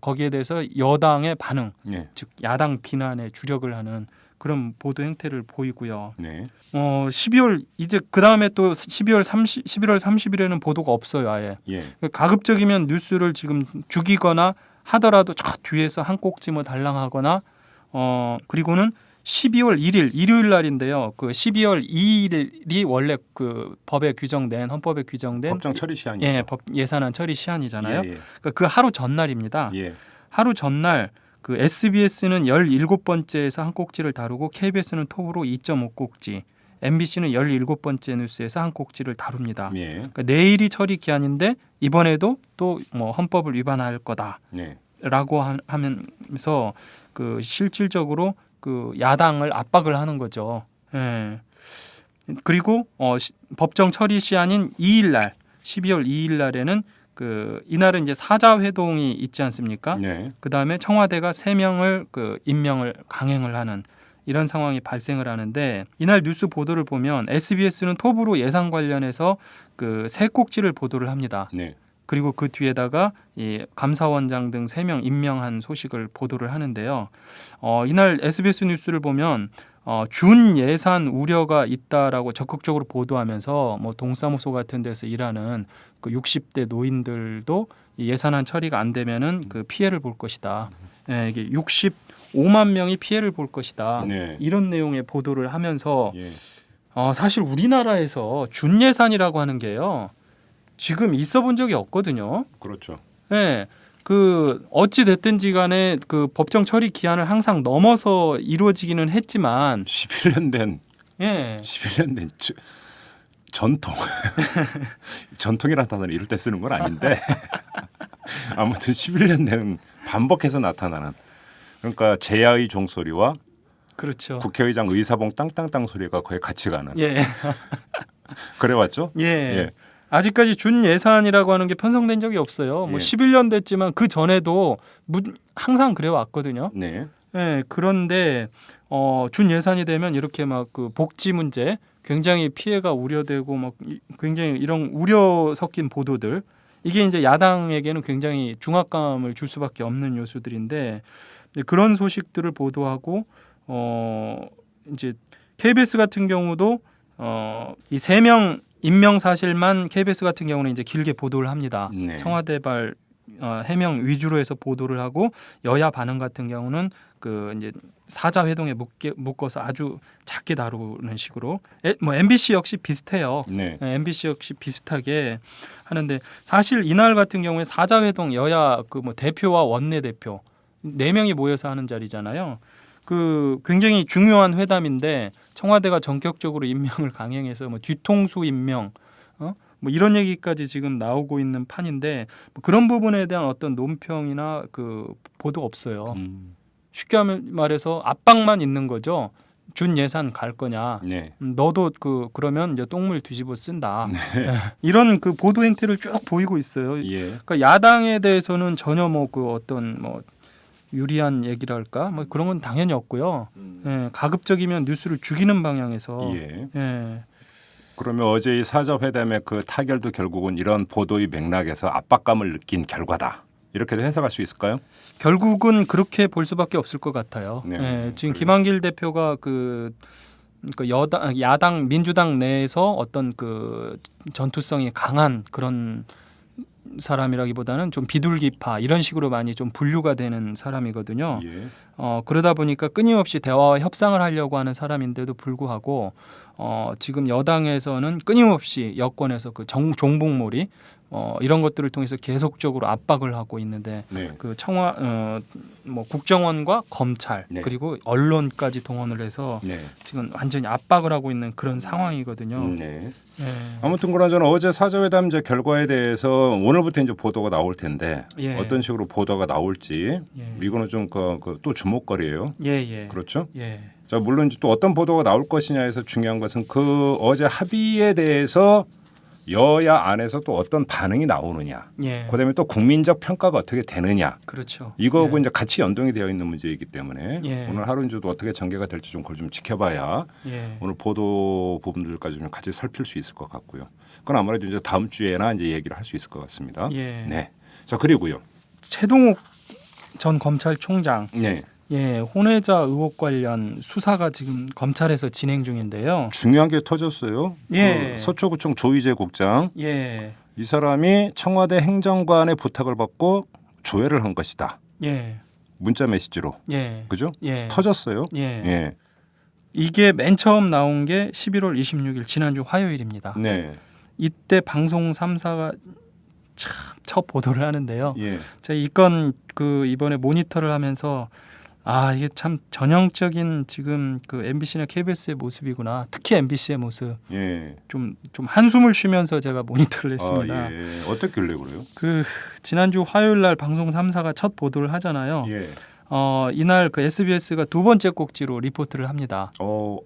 거기에 대해서 여당의 반응, 네. 즉 야당 비난에 주력을 하는 그런 보도 행태를 보이고요. 네. 12월 이제 그 다음에 또 11월 30일에는 보도가 없어요, 아예. 예. 가급적이면 뉴스를 지금 죽이거나 하더라도 저 뒤에서 한 꼭지 뭐 달랑하거나 그리고는 12월 1일 일요일 날인데요. 그 12월 2일이 원래 그 법에 규정된 헌법에 규정된 법정 처리 시한이죠. 예산안 처리 시한이잖아요. 예. 그러니까 그 하루 전날입니다. 예. 하루 전날 그 SBS는 17번째에서 한 꼭지를 다루고 KBS는 톱으로 2.5꼭지, MBC는 17번째 뉴스에서 한 꼭지를 다룹니다. 예. 그러니까 내일이 처리 기한인데 이번에도 또 뭐 헌법을 위반할 거다라고 네. 하면서 그 실질적으로 그 야당을 압박을 하는 거죠. 예. 그리고 법정 처리 시한인 2일 날 12월 2일 날에는 그 이날은 이제 사자 회동이 있지 않습니까? 네. 그다음에 청와대가 3명을 그 임명을 강행을 하는 이런 상황이 발생을 하는데 이날 뉴스 보도를 보면 SBS는 톱으로 예산 관련해서 그 3꼭지를 보도를 합니다. 네. 그리고 그 뒤에다가 이 감사원장 등 3명 임명한 소식을 보도를 하는데요. 이날 SBS 뉴스를 보면 준 예산 우려가 있다라고 적극적으로 보도하면서 뭐 동사무소 같은 데서 일하는 그 60대 노인들도 이 예산안 처리가 안 되면은 그 피해를 볼 것이다. 예, 이게 65만 명이 피해를 볼 것이다. 네. 이런 내용의 보도를 하면서 예. 사실 우리나라에서 준 예산이라고 하는 게요. 지금 있어 본 적이 없거든요. 그렇죠. 네. 그 어찌 됐든지 간에 그 법정 처리 기한을 항상 넘어서 이루어지기는 했지만 11년 된 예. 11년 된 전통. 전통이라는 단어를 이럴 때 쓰는 건 아닌데 아무튼 11년 된 반복해서 나타나는 그러니까 제야의 종소리와 그렇죠. 국회의장 의사봉 땅땅땅 소리가 거의 같이 가는. 예. 그래왔죠? 예. 예. 아직까지 준 예산이라고 하는 게 편성된 적이 없어요. 뭐 예. 11년 됐지만 그 전에도 항상 그래 왔거든요. 네. 예. 그런데 준 예산이 되면 이렇게 막 그 복지 문제 굉장히 피해가 우려되고 막 굉장히 이런 우려 섞인 보도들 이게 이제 야당에게는 굉장히 중압감을 줄 수밖에 없는 요소들인데 그런 소식들을 보도하고 이제 KBS 같은 경우도 이 3명 임명 사실만 KBS 같은 경우는 이제 길게 보도를 합니다. 네. 청와대발 해명 위주로 해서 보도를 하고 여야 반응 같은 경우는 그 이제 사자 회동에 묶어서 아주 작게 다루는 식으로 뭐 MBC 역시 비슷해요. 네. MBC 역시 비슷하게 하는데 사실 이날 같은 경우에 사자 회동 여야 그 뭐 대표와 원내 대표 4명이 모여서 하는 자리잖아요. 그 굉장히 중요한 회담인데 청와대가 전격적으로 임명을 강행해서 뭐 뒤통수 임명 뭐 이런 얘기까지 지금 나오고 있는 판인데 뭐 그런 부분에 대한 어떤 논평이나 그 보도 없어요. 쉽게 말해서 압박만 있는 거죠. 준 예산 갈 거냐? 네. 너도 그러면 이제 똥물 뒤집어 쓴다. 이런 그 보도 행태를 쭉 보이고 있어요. 예. 그러니까 야당에 대해서는 전혀 뭐 그 어떤 뭐 유리한 얘기랄까 뭐 그런 건 당연히 없고요. 예, 가급적이면 뉴스를 죽이는 방향에서 예. 예. 그러면 어제 이 사자 회담의 그 타결도 결국은 이런 보도의 맥락에서 압박감을 느낀 결과다. 이렇게도 해석할 수 있을까요? 결국은 그렇게 볼 수밖에 없을 것 같아요. 네, 예, 지금 그래요. 김한길 대표가 그 야당 민주당 내에서 어떤 그 전투성이 강한 그런 사람이라기보다는 좀 비둘기파 이런 식으로 많이 좀 분류가 되는 사람이거든요. 예. 그러다 보니까 끊임없이 대화와 협상을 하려고 하는 사람인데도 불구하고 지금 여당에서는 끊임없이 여권에서 그 종북몰이 이런 것들을 통해서 계속적으로 압박을 하고 있는데 네. 그 뭐 국정원과 검찰 네. 그리고 언론까지 동원을 해서 네. 지금 완전히 압박을 하고 있는 그런 상황이거든요. 네. 예. 아무튼 그나저나 어제 사자회담 이제 결과에 대해서 오늘부터 이제 보도가 나올 텐데 예. 어떤 식으로 보도가 나올지 예. 이거는 좀 또 주목거리예요. 예. 그렇죠? 예. 자 물론 이제 또 어떤 보도가 나올 것이냐에서 중요한 것은 그 어제 합의에 대해서 여야 안에서 또 어떤 반응이 나오느냐. 예. 그다음에 또 국민적 평가가 어떻게 되느냐. 그렇죠. 이거하고 예. 이제 같이 연동이 되어 있는 문제이기 때문에 예. 오늘 하루 이제도 어떻게 전개가 될지 좀 그걸 좀 지켜봐야 예. 오늘 보도 부분들까지 좀 같이 살필 수 있을 것 같고요. 그건 아무래도 이제 다음 주에나 이제 얘기를 할 수 있을 것 같습니다. 예. 네. 자 그리고요. 최동욱 전 검찰총장 네. 예, 혼외자 의혹 관련 수사가 지금 검찰에서 진행 중인데요. 중요한 게 터졌어요. 예. 그 서초구청 조희재 국장 예. 이 사람이 청와대 행정관의 부탁을 받고 조회를 한 것이다. 예. 문자 메시지로. 예. 그죠? 예. 터졌어요. 예. 예. 이게 맨 처음 나온 게 11월 26일 지난주 화요일입니다. 네. 이때 방송 3사가 참 첫 보도를 하는데요. 예. 제가 이건 그 이번에 모니터를 하면서 이게 참 전형적인 지금 그 MBC나 KBS의 모습이구나. 특히 MBC의 모습. 예. 좀 한숨을 쉬면서 제가 모니터를 했습니다. 예. 어떻길래 그래요? 그 지난주 화요일 날 방송 3사가 첫 보도를 하잖아요. 예. 이날 그 SBS가 두 번째 꼭지로 리포트를 합니다. 뭐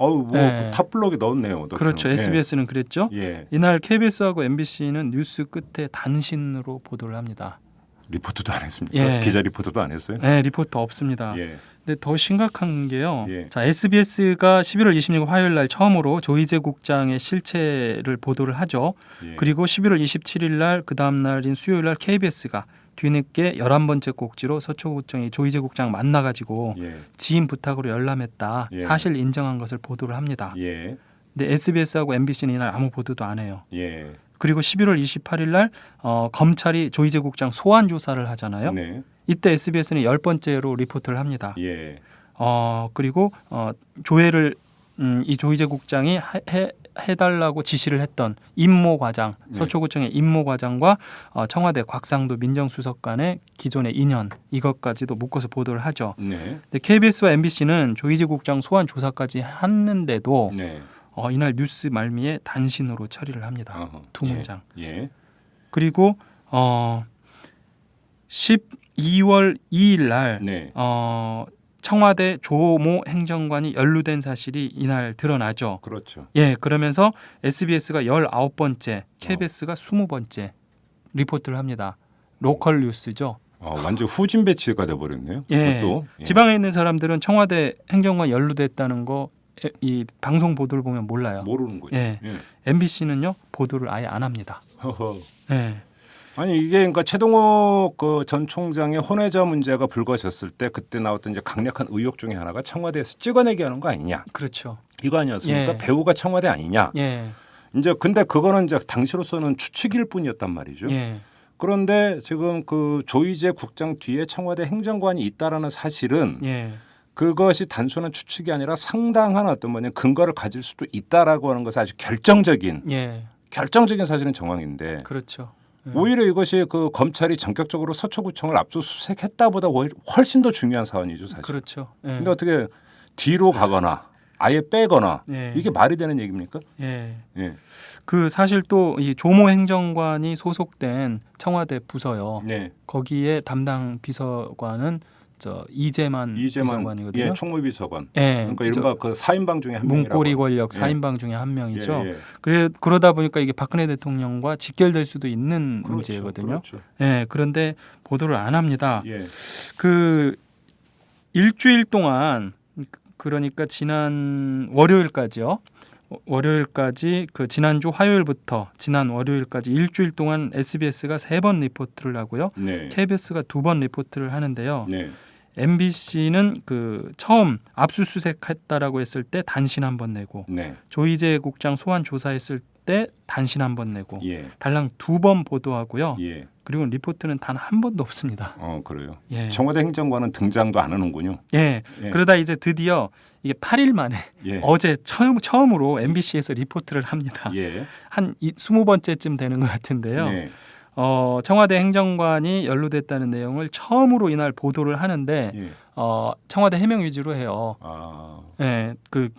탑블록에 넣었네요. 그렇죠. SBS는 그랬죠. 예. 이날 KBS하고 MBC는 뉴스 끝에 단신으로 보도를 합니다. 리포트도 안 했습니까? 예. 기자 리포트도 안 했어요? 네, 리포트 없습니다. 예. 근데 더 심각한 게요. 예. 자, SBS가 11월 26일 화요일 날 처음으로 조희재 국장의 실체를 보도를 하죠. 예. 그리고 11월 27일 날 그 다음 날인 수요일 날 KBS가 뒤늦게 11번째 꼭지로 서초구청의 조희재 국장 만나가지고 예. 지인 부탁으로 열람했다. 예. 사실 인정한 것을 보도를 합니다. 예. 근데 SBS하고 MBC는 이날 아무 보도도 안 해요. 예. 그리고 11월 28일 날 검찰이 조희재 국장 소환 조사를 하잖아요. 네. 이때 SBS는 10번째로 리포트를 합니다. 예. 그리고 조회를 이 조희재 국장이 해달라고 지시를 했던 임모 과장, 네. 서초구청의 임모 과장과 청와대 곽상도 민정수석 간의 기존의 인연 이것까지도 묶어서 보도를 하죠. 네. 근데 KBS와 MBC는 조희재 국장 소환 조사까지 했는데도 네. 이날 뉴스 말미에 단신으로 처리를 합니다. 어허. 두 문장. 예. 그리고 12월 2일 날 네. 청와대 조모 행정관이 연루된 사실이 이날 드러나죠. 그렇죠. 예, 그러면서 SBS가 19번째, KBS가 20번째 리포트를 합니다. 로컬 뉴스죠. 완전 후진 배치가 돼 버렸네요. 예. 그것도. 예. 지방에 있는 사람들은 청와대 행정관 연루됐다는 거 이 방송 보도를 보면 몰라요. 모르는 거죠. 예. MBC는요 보도를 아예 안 합니다. 허허. 예. 아니 이게 그러니까 최동욱 그 전 총장의 혼외자 문제가 불거졌을 때 그때 나왔던 이제 강력한 의혹 중에 하나가 청와대에서 찍어내기 하는 거 아니냐. 그렇죠. 이거 아니었습니까? 예. 배우가 청와대 아니냐. 예. 이제 근데 그거는 이제 당시로서는 추측일 뿐이었단 말이죠. 예. 그런데 지금 그 조이제 국장 뒤에 청와대 행정관이 있다라는 사실은 예. 그것이 단순한 추측이 아니라 상당한 어떤 근거를 가질 수도 있다라고 하는 것은 아주 결정적인 예. 사실은 정황인데 그렇죠. 예. 오히려 이것이 그 검찰이 전격적으로 서초구청을 압수수색했다보다 훨씬 더 중요한 사안이죠, 사실. 그렇죠. 예. 근데 어떻게 뒤로 가거나 아예 빼거나 예. 이게 말이 되는 얘기입니까? 예. 예. 그 사실 또 이 조모 행정관이 소속된 청와대 부서요. 네. 거기에 담당 비서관은 저 이재만 비서관이거든요. 예, 총무비서관. 예. 그러니까 이른바 그 4인방 중에 한 명이라고. 문고리 권력 예. 4인방 중에 한 명이죠. 예, 예. 그러다 보니까 이게 박근혜 대통령과 직결될 수도 있는 그렇죠, 문제거든요. 그렇죠. 예. 그런데 보도를 안 합니다. 예. 그 일주일 동안 그러니까 지난 월요일까지요. 월요일까지 그 지난주 화요일부터 지난 월요일까지 일주일 동안 SBS가 3번 리포트를 하고요. 네. KBS가 2번 리포트를 하는데요. 네. MBC는 그 처음 압수수색했다라고 했을 때 단신 한 번 내고 네. 조이제 국장 소환 조사했을 때 단신 한 번 내고 예. 달랑 2번 보도하고요. 예. 그리고 리포트는 단 한 번도 없습니다. 그래요. 예. 청와대 행정관은 등장도 안 하는군요. 예. 예. 그러다 이제 드디어 이게 8일 만에 예. 어제 처음으로 MBC에서 리포트를 합니다. 예. 한 20번째쯤 되는 것 같은데요. 네. 청와대 행정관이 연루됐다는 내용을 처음으로 이날 보도를 하는데 예. 청와대 해명 위주로 해요. 아. 예, 그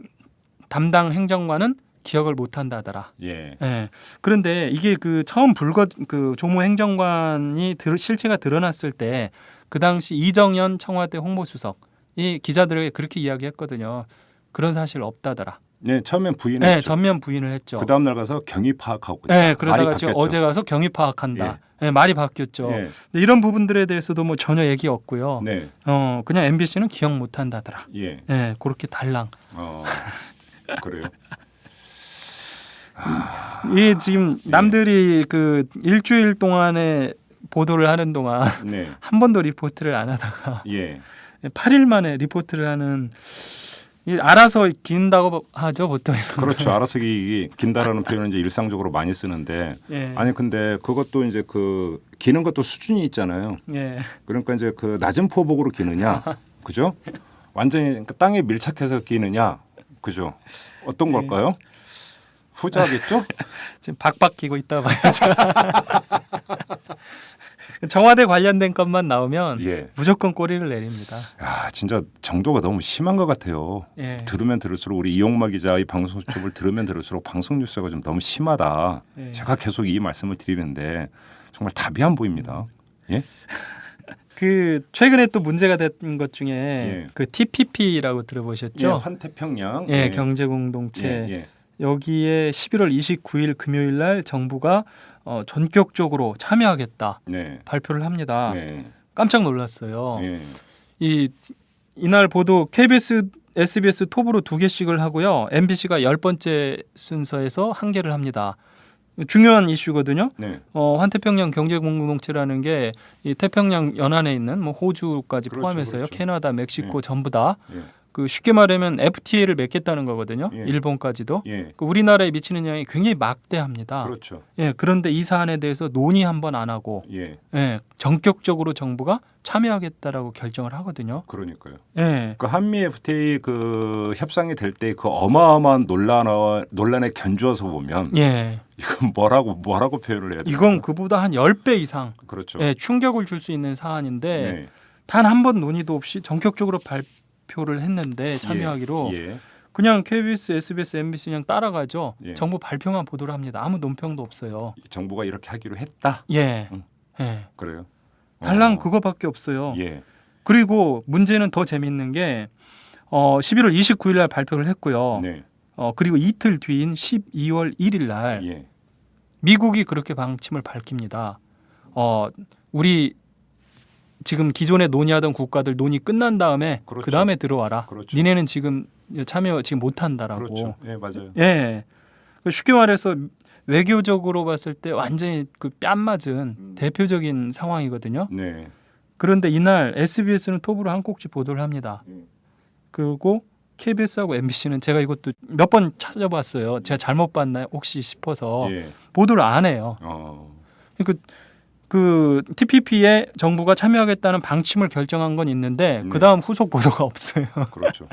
담당 행정관은 기억을 못한다 하더라. 예. 예. 그런데 이게 그 처음 그 조모 행정관이 실체가 드러났을 때 그 당시 이정현 청와대 홍보수석이 기자들에게 그렇게 이야기했거든요. 그런 사실 없다더라. 네, 처음엔 네, 부인했죠. 전면 부인을 했죠. 그 다음 날 가서 경위 파악하고. 네, 그러다가 말이 지금 바뀌었죠. 어제 가서 경위 파악한다. 네, 말이 바뀌었죠. 예. 근데 이런 부분들에 대해서도 뭐 전혀 얘기 없고요. 네. 그냥 MBC는 기억 못한다더라. 예. 네, 그렇게 달랑. 그래요. 이게 지금 남들이 그 일주일 동안에 보도를 하는 동안 네. 한 번도 리포트를 안 하다가 예. 8일 만에 리포트를 하는 알아서 긴다고 하죠 보통. 그렇죠. 알아서 긴다라는 표현은 이제 일상적으로 많이 쓰는데 예. 아니 근데 그것도 이제 그 기는 것도 수준이 있잖아요. 예. 그러니까 이제 그 낮은 포복으로 기느냐, 그죠? 완전히 땅에 밀착해서 기느냐, 그죠? 어떤 걸까요? 후자겠죠? 지금 박박 끼고 있다 봐야죠. 청와대 관련된 것만 나오면 예. 무조건 꼬리를 내립니다. 야, 진짜 정도가 너무 심한 것 같아요. 예. 들으면 들을수록 우리 이용마 기자의 방송 수첩을 들으면 들을수록 방송 뉴스가 좀 너무 심하다. 예. 제가 계속 이 말씀을 드리는데 정말 답이 안 보입니다. 예? 그 최근에 또 문제가 된 것 중에 예. 그 TPP라고 들어보셨죠? 예, 환태평양. 예, 경제공동체. 예. 여기에 11월 29일 금요일 날 정부가 전격적으로 참여하겠다 네. 발표를 합니다. 네. 깜짝 놀랐어요. 예. 이날 보도 KBS, SBS 톱으로 2개씩을 하고요. MBC가 10번째 순서에서 1개를 합니다. 중요한 이슈거든요. 네. 환태평양 경제공동체라는 게 이 태평양 연안에 있는 뭐 호주까지 그렇죠, 포함해서요. 그렇죠. 캐나다, 멕시코 예. 전부 다 예. 그 쉽게 말하면 FTA를 맺겠다는 거거든요. 예. 일본까지도. 예. 그 우리나라에 미치는 영향이 굉장히 막대합니다. 그렇죠. 예, 그런데 이 사안에 대해서 논의 한번 안 하고 예. 예, 전격적으로 정부가 참여하겠다라고 결정을 하거든요. 그러니까요. 예. 그 한미 FTA 그 협상이 될 때 그 어마어마한 논란에 견주어서 보면 예. 이건 뭐라고 표현을 해야 돼요? 이건 그보다 한 10배 이상 그렇죠. 예, 충격을 줄 수 있는 사안인데 네. 단 한 번 논의도 없이 전격적으로 발표를 했는데 참여하기로 예. 그냥 KBS, SBS, MBC 그냥 따라가죠. 예. 정부 발표만 보도를 합니다. 아무 논평도 없어요. 정부가 이렇게 하기로 했다. 예. 응. 예. 그래요. 달랑 그거밖에 없어요. 예. 그리고 문제는 더 재밌는 게 11월 29일 날 발표를 했고요. 네. 그리고 이틀 뒤인 12월 1일 날 예. 미국이 그렇게 방침을 밝힙니다. 우리 지금 기존에 논의하던 국가들 논의 끝난 다음에 그렇죠. 그 다음에 들어와라. 그렇죠. 니네는 지금 참여 지금 못한다라고. 그렇죠. 예, 맞아요. 예. 쉽게 말해서 외교적으로 봤을 때 완전히 그 뺨 맞은 대표적인 상황이거든요. 네. 그런데 이날 SBS는 톱으로 한 꼭지 보도를 합니다. 그리고 KBS하고 MBC는 제가 이것도 몇 번 찾아봤어요. 제가 잘못 봤나 혹시 싶어서 예. 보도를 안 해요. 어. 그 그 TPP에 정부가 참여하겠다는 방침을 결정한 건 있는데 네. 그다음 후속 보도가 없어요. 그렇죠.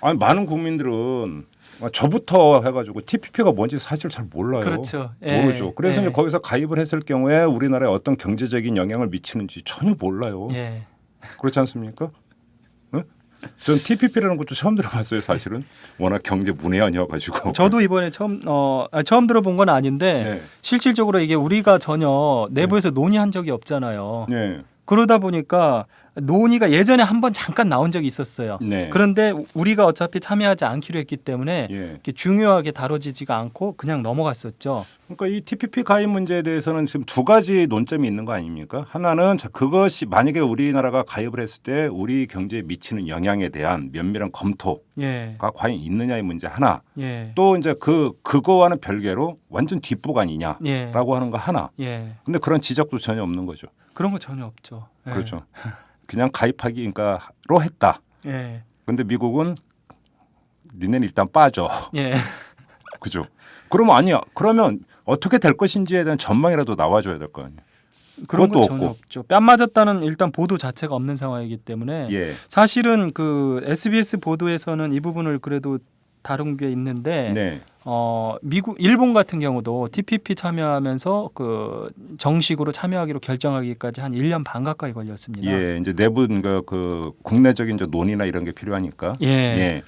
아니 많은 국민들은 저부터 해가지고 TPP가 뭔지 사실 잘 몰라요. 그렇죠. 예. 모르죠. 그래서 예. 이제 거기서 가입을 했을 경우에 우리나라에 어떤 경제적인 영향을 미치는지 전혀 몰라요. 예. 그렇지 않습니까? 응? 전 TPP라는 것도 처음 들어봤어요. 사실은 워낙 경제 문외한이어가지고. 저도 이번에 처음 들어본 건 아닌데 네. 실질적으로 이게 우리가 전혀 내부에서 논의한 적이 없잖아요. 네. 그러다 보니까 논의가 예전에 한번 잠깐 나온 적이 있었어요. 네. 그런데 우리가 어차피 참여하지 않기로 했기 때문에 예. 이렇게 중요하게 다뤄지지가 않고 그냥 넘어갔었죠. 그러니까 이 TPP 가입 문제에 대해서는 지금 두 가지 논점이 있는 거 아닙니까? 하나는 자, 그것이 만약에 우리나라가 가입을 했을 때 우리 경제에 미치는 영향에 대한 면밀한 검토가 예. 과연 있느냐의 문제 하나. 예. 또 이제 그거와는 별개로 완전 뒷북 아니냐라고 예. 하는 거 하나. 예. 근데 그런 지적도 전혀 없는 거죠. 그런 거 전혀 없죠. 예. 그렇죠. 그냥 가입하기로 했다. 예. 근데 미국은 니네는 일단 빠져. 예. 그죠? 그러면 아니야. 그러면 어떻게 될 것인지에 대한 전망이라도 나와줘야 될 거 아니에요. 그런 거 그것도 전혀 없고. 없죠. 뺨 맞았다는 일단 보도 자체가 없는 상황이기 때문에 예. 사실은 그 SBS 보도에서는 이 부분을 그래도 다룬 게 있는데 네. 일본 같은 경우도 TPP 참여하면서 그 정식으로 참여하기로 결정하기까지 한 1년 반 가까이 걸렸습니다. 예. 이제 내부 그 국내적인 이제 논의나 이런 게 필요하니까. 예. 예.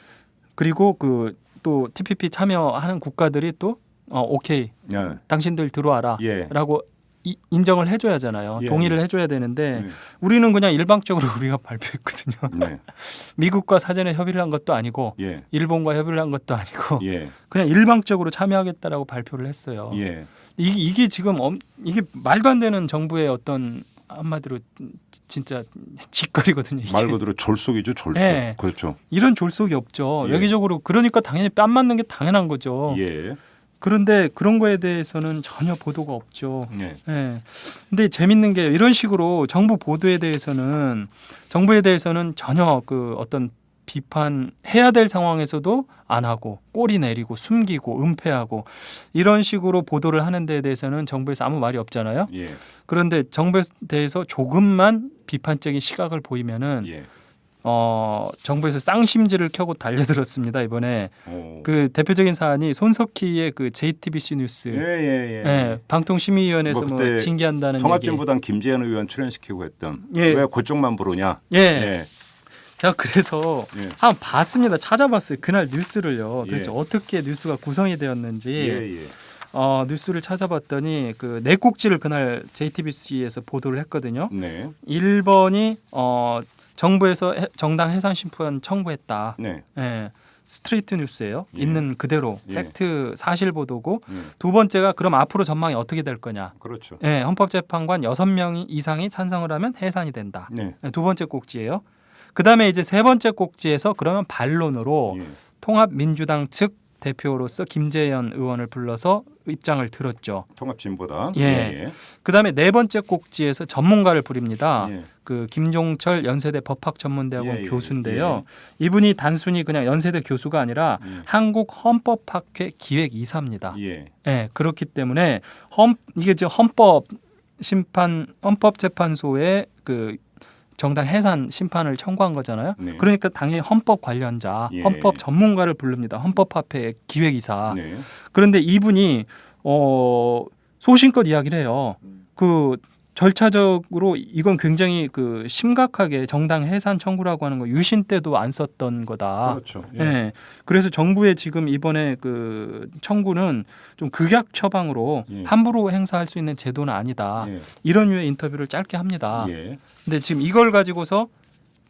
그리고 그 또 TPP 참여하는 국가들이 또 오케이, 예. 당신들 들어와라라고 예. 인정을 해줘야 하잖아요. 예. 동의를 해줘야 되는데 예. 우리는 그냥 일방적으로 우리가 발표했거든요. 네. 미국과 사전에 협의를 한 것도 아니고 예. 일본과 협의를 한 것도 아니고 예. 그냥 일방적으로 참여하겠다라고 발표를 했어요. 예. 이게 지금 이게 말도 안 되는 정부의 어떤 한마디로 진짜 짓거리거든요. 이게. 말 그대로 졸속이죠, 졸속. 예. 그렇죠. 이런 졸속이 없죠. 예. 여기저기로 그러니까 당연히 뺨 맞는 게 당연한 거죠. 예. 그런데 그런 거에 대해서는 전혀 보도가 없죠. 예. 예. 근데 재밌는 게 이런 식으로 정부에 대해서는 전혀 그 어떤 비판해야 될 상황에서도 안 하고 꼬리 내리고 숨기고 은폐하고 이런 식으로 보도를 하는 데에 대해서는 정부에서 아무 말이 없잖아요. 예. 그런데 정부에 대해서 조금만 비판적인 시각을 보이면은 예. 정부에서 쌍심지를 켜고 달려들었습니다. 이번에 그 대표적인 사안이 손석희의 그 JTBC 뉴스 예, 방통심의위원회에서 뭐 뭐 그때 징계한다는 통합진보당 김재현 의원 출연시키고 했던 예. 왜 그쪽만 부르냐? 얘기. 예. 예. 제가 그래서 예. 한번 봤습니다. 찾아봤어요. 그날 뉴스를요. 예. 도대체 어떻게 뉴스가 구성이 되었는지 예. 예. 뉴스를 찾아봤더니 그 네 꼭지를 그날 JTBC에서 보도를 했거든요. 네. 1번이 정부에서 정당 해산 심판 청구했다. 네. 예. 스트레이트 뉴스예요. 예. 있는 그대로 예. 팩트 사실 보도고 예. 두 번째가 그럼 앞으로 전망이 어떻게 될 거냐. 그렇죠. 예, 헌법재판관 6명 이상이 찬성을 하면 해산이 된다. 네. 예, 두 번째 꼭지예요. 그다음에 이제 세 번째 꼭지에서 그러면 반론으로 예. 통합민주당 측 대표로서 김재현 의원을 불러서 입장을 들었죠. 통합진보당. 예. 그다음에 네 번째 꼭지에서 전문가를 부릅니다. 예. 그 김종철 연세대 법학전문대학원 예, 예, 교수인데요. 이분이 단순히 그냥 연세대 교수가 아니라 예. 한국헌법학회 기획이사입니다. 예. 예, 그렇기 때문에 이게 이제 헌법재판소의 그 정당 해산 심판을 청구한 거잖아요. 네. 그러니까 당연히 헌법 관련자, 예. 헌법 전문가를 부릅니다. 헌법학회 기획이사. 네. 그런데 이분이 소신껏 이야기를 해요. 그 절차적으로 이건 굉장히 그 심각하게 정당 해산 청구라고 하는 거 유신 때도 안 썼던 거다. 그렇죠. 예. 예. 그래서 정부의 지금 이번에 그 청구는 좀 극약 처방으로 예. 함부로 행사할 수 있는 제도는 아니다. 예. 이런 류의 인터뷰를 짧게 합니다. 예. 근데 지금 이걸 가지고서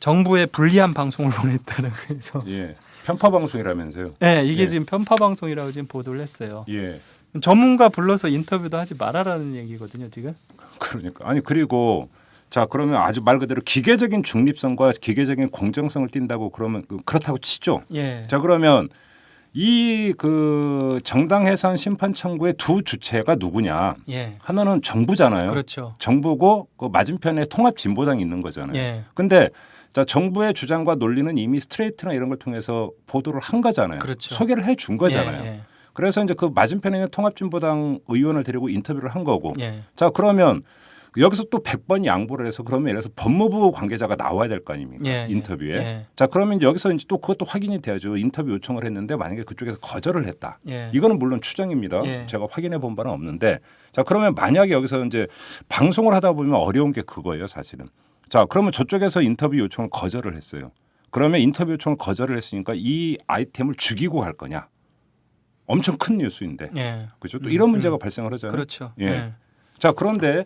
정부에 불리한 방송을 보냈다는 거에서 예. 편파 방송이라면서요. 네, 이게 예. 지금 편파 방송이라고 지금 보도를 했어요. 예. 전문가 불러서 인터뷰도 하지 말아라는 얘기거든요, 지금. 그러니까 아니 그리고 자 그러면 아주 말 그대로 기계적인 중립성과 기계적인 공정성을 띈다고 그러면 그렇다고 치죠. 예. 자 그러면 이 그 정당 해산 심판 청구의 두 주체가 누구냐? 예. 하나는 정부잖아요. 그렇죠. 정부고 그 맞은편에 통합진보당이 있는 거잖아요. 예. 근데 자 정부의 주장과 논리는 이미 스트레이트나 이런 걸 통해서 보도를 한 거잖아요. 그렇죠. 소개를 해 준 거잖아요. 예. 그래서 이제 그 맞은편에 있는 통합진보당 의원을 데리고 인터뷰를 한 거고. 예. 자 그러면 여기서 또 100번 양보를 해서 그러면 예를 들어서 법무부 관계자가 나와야 될 거 아닙니까? 예, 예. 인터뷰에. 예. 자, 그러면 여기서 이제 또 그것도 확인이 돼야죠. 인터뷰 요청을 했는데 만약에 그쪽에서 거절을 했다. 예. 이거는 물론 추정입니다. 예. 제가 확인해 본 바는 없는데 자, 그러면 만약에 여기서 이제 방송을 하다 보면 어려운 게 그거예요, 사실은. 자, 그러면 저쪽에서 인터뷰 요청을 거절을 했어요. 그러면 인터뷰 요청을 거절을 했으니까 이 아이템을 죽이고 갈 거냐? 엄청 큰 뉴스인데. 예. 그렇죠? 또 이런 문제가 발생을 하잖아요. 그렇죠. 예. 예. 자, 그런데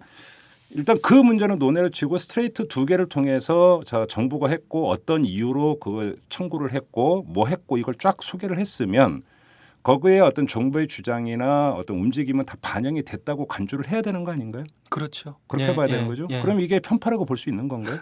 일단 그 문제는 논의를 치고 스트레이트 2개를 통해서 자, 정부가 했고 어떤 이유로 그걸 청구를 했고 뭐 했고 이걸 쫙 소개를 했으면 거기에 어떤 정부의 주장이나 어떤 움직임은 다 반영이 됐다고 간주를 해야 되는 거 아닌가요? 그렇죠. 그렇게 예, 봐야 예, 되는 거죠. 예. 그럼 이게 편파라고 볼 수 있는 건가요?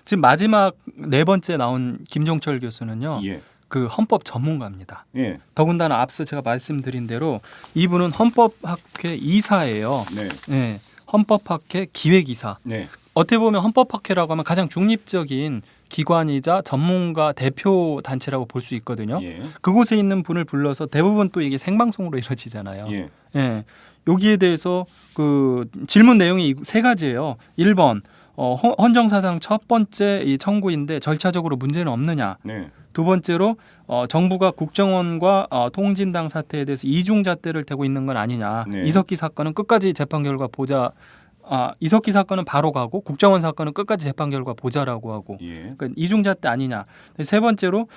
지금 마지막 네 번째 나온 김종철 교수는요. 예. 그 헌법 전문가입니다. 예. 더군다나 앞서 제가 말씀드린 대로 이분은 헌법학회 이사예요. 네. 예. 헌법학회 기획이사. 네. 어떻게 보면 헌법학회라고 하면 가장 중립적인 기관이자 전문가 대표 단체라고 볼 수 있거든요. 예. 그곳에 있는 분을 불러서 대부분 또 이게 생방송으로 이루어지잖아요. 예. 예. 여기에 대해서 그 질문 내용이 세 가지예요. 1번 헌정사상 첫 번째 이 청구인데 절차적으로 문제는 없느냐. 네. 두 번째로 정부가 국정원과 통진당 사태에 대해서 이중잣대를 대고 있는 건 아니냐. 네. 이석기 사건은 끝까지 재판 결과 보자. 이석기 사건은 바로 가고 국정원 사건은 끝까지 재판 결과 보자라고 하고 예. 그러니까 이중잣대 아니냐. 세 번째로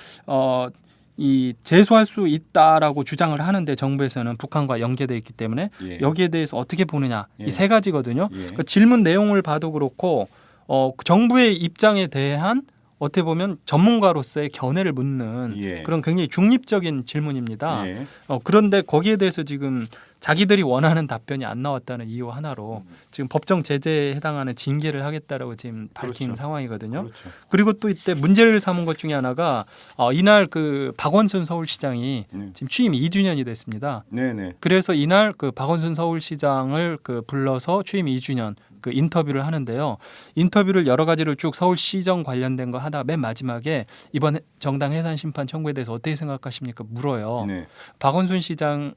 이 제소할 수 있다라고 주장을 하는데 정부에서는 북한과 연계돼 있기 때문에 예. 여기에 대해서 어떻게 보느냐. 예. 이 세 가지거든요. 예. 그러니까 질문 내용을 봐도 그렇고 정부의 입장에 대한 어떻게 보면 전문가로서의 견해를 묻는 예. 그런 굉장히 중립적인 질문입니다. 예. 그런데 거기에 대해서 지금 자기들이 원하는 답변이 안 나왔다는 이유 하나로 지금 법정 제재에 해당하는 징계를 하겠다라고 지금 밝힌 그렇죠. 상황이거든요. 그렇죠. 그리고 또 이때 문제를 삼은 것 중에 하나가 이날 그 박원순 서울시장이 지금 취임 2주년이 됐습니다. 네네. 그래서 이날 그 박원순 서울시장을 그 불러서 취임 2주년 그 인터뷰를 하는데요. 인터뷰를 여러 가지를 쭉 서울시정 관련된 거 하다 맨 마지막에 이번 정당 해산 심판 청구에 대해서 어떻게 생각하십니까? 물어요. 네. 박원순 시장이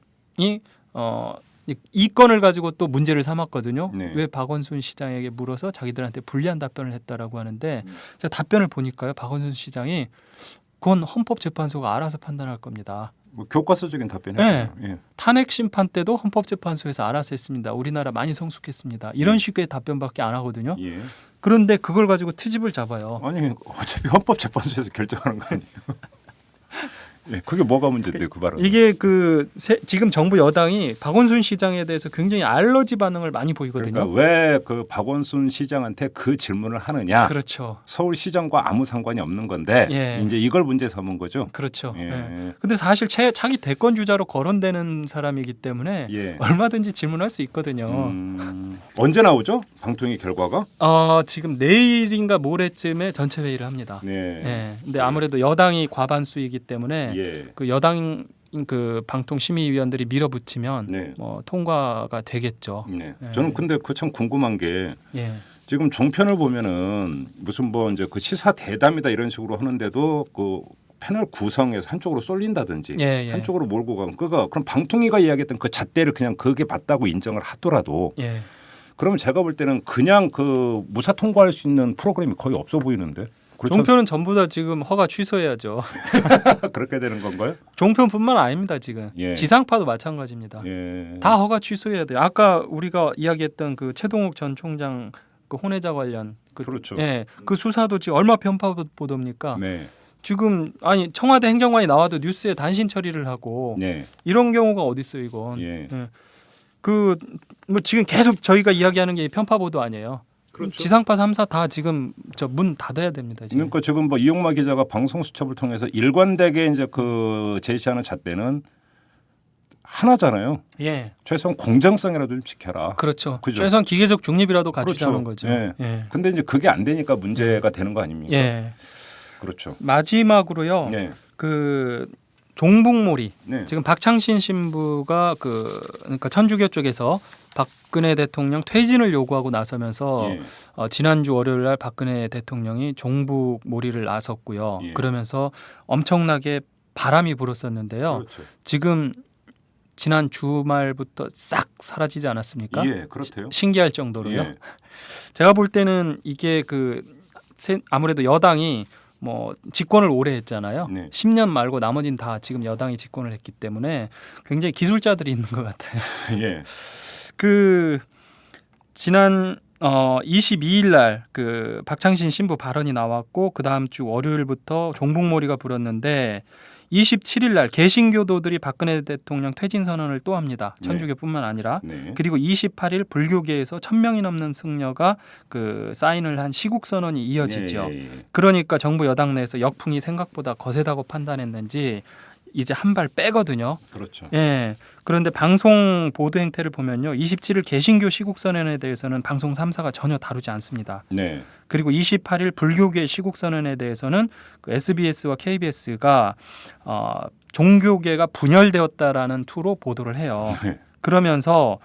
이 건을 가지고 또 문제를 삼았거든요. 네. 왜 박원순 시장에게 물어서 자기들한테 불리한 답변을 했다라고 하는데 제가 답변을 보니까요. 박원순 시장이 그건 헌법재판소가 알아서 판단할 겁니다. 뭐 교과서적인 답변이 네. 예. 탄핵 심판 때도 헌법재판소에서 알아서 했습니다. 우리나라 많이 성숙했습니다. 이런 식의 답변밖에 안 하거든요. 예. 그런데 그걸 가지고 트집을 잡아요. 아니 어차피 헌법재판소에서 결정하는 거 아니에요? 예, 그게 뭐가 문제인데 그 발언? 이게 지금 정부 여당이 박원순 시장에 대해서 굉장히 알러지 반응을 많이 보이거든요. 그러니까 왜 그 박원순 시장한테 그 질문을 하느냐? 그렇죠. 서울시장과 아무 상관이 없는 건데 예. 이제 이걸 문제 삼은 거죠. 그렇죠. 예. 예. 근데 사실 자기 대권 주자로 거론되는 사람이기 때문에 예. 얼마든지 질문할 수 있거든요. 언제 나오죠? 방통위 결과가? 지금 내일인가 모레쯤에 전체 회의를 합니다. 네. 예. 근데 아무래도 여당이 과반수이기 때문에 예. 그 여당 그 방통심의위원들이 밀어붙이면 네. 통과가 되겠죠. 네. 예. 저는 근데 그 참 궁금한 게 예. 지금 종편을 보면은 무슨 뭐 이제 그 시사 대담이다 이런 식으로 하는데도 그 패널 구성해서 한쪽으로 쏠린다든지 예, 예. 한쪽으로 몰고 가면 그럼 방통위가 이야기했던 그 잣대를 그냥 그게 맞다고 인정을 하더라도 예. 그러면 제가 볼 때는 그냥 그 무사 통과할 수 있는 프로그램이 거의 없어 보이는데. 그렇죠? 종편은 전부 다 지금 허가 취소해야죠. 그렇게 되는 건가요? 종편뿐만 아닙니다. 지금 예. 지상파도 마찬가지입니다. 예. 다 허가 취소해야 돼요. 아까 우리가 이야기했던 그 최동욱 전 총장 그 혼외자 관련 그렇죠. 예, 그 수사도 지금 얼마 편파 보도입니까? 네. 지금 청와대 행정관이 나와도 뉴스에 단신 처리를 하고 네. 이런 경우가 어디 있어요, 이건? 예. 뭐 지금 계속 저희가 이야기하는 게 편파 보도 아니에요. 그렇죠. 지상파 3사 다 지금 문 닫아야 됩니다. 지금. 그러니까 지금 뭐 이용마 기자가 방송 수첩을 통해서 일관되게 이제 그 제시하는 잣대는 하나잖아요. 예. 최소한 공정성이라도 좀 지켜라. 그렇죠. 그죠? 최소한 기계적 중립이라도 갖추자는 그렇죠. 거죠. 예. 예. 근데 이제 그게 안 되니까 문제가 되는 거 아닙니까? 예. 그렇죠. 마지막으로요. 네. 그 종북몰이 네. 지금 박창신 신부가 그러니까 천주교 쪽에서 박근혜 대통령 퇴진을 요구하고 나서면서 예. 지난주 월요일 날 박근혜 대통령이 종북몰이를 나섰고요. 예. 그러면서 엄청나게 바람이 불었었는데요. 그렇죠. 지금 지난 주말부터 싹 사라지지 않았습니까? 예, 그렇대요. 신기할 정도로요. 예. 제가 볼 때는 이게 아무래도 여당이 뭐 집권을 오래 했잖아요. 네. 10년 말고 나머지는 다 지금 여당이 집권을 했기 때문에 굉장히 기술자들이 있는 것 같아요. 예. 지난 22일 날 박창신 신부 발언이 나왔고 그 다음 주 월요일부터 종북몰이가 불었는데 27일 날 개신교도들이 박근혜 대통령 퇴진 선언을 또 합니다. 천주교뿐만 아니라. 네. 그리고 28일 불교계에서 1,000명이 넘는 승려가 사인을 한 시국 선언이 이어지죠. 예. 그러니까 정부 여당 내에서 역풍이 생각보다 거세다고 판단했는지 이제 한 발 빼거든요. 그렇죠. 예. 그런데 방송 보도 행태를 보면요. 27일 개신교 시국 선언에 대해서는 방송 3사가 전혀 다루지 않습니다. 네. 그리고 28일 불교계 시국 선언에 대해서는 SBS와 KBS가 종교계가 분열되었다라는 투로 보도를 해요. 네. 그러면서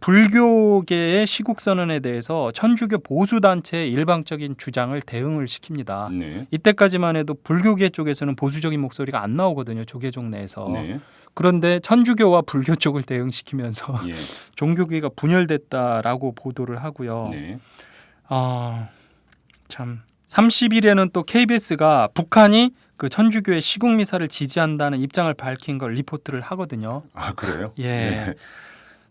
불교계의 시국 선언에 대해서 천주교 보수 단체의 일방적인 주장을 대응을 시킵니다. 네. 이때까지만 해도 불교계 쪽에서는 보수적인 목소리가 안 나오거든요. 조계종 내에서. 네. 그런데 천주교와 불교 쪽을 대응시키면서 예. 종교계가 분열됐다라고 보도를 하고요. 네. 참 30일에는 또 KBS가 북한이 천주교의 시국 미사를 지지한다는 입장을 밝힌 걸 리포트를 하거든요. 아, 그래요? 예. 네.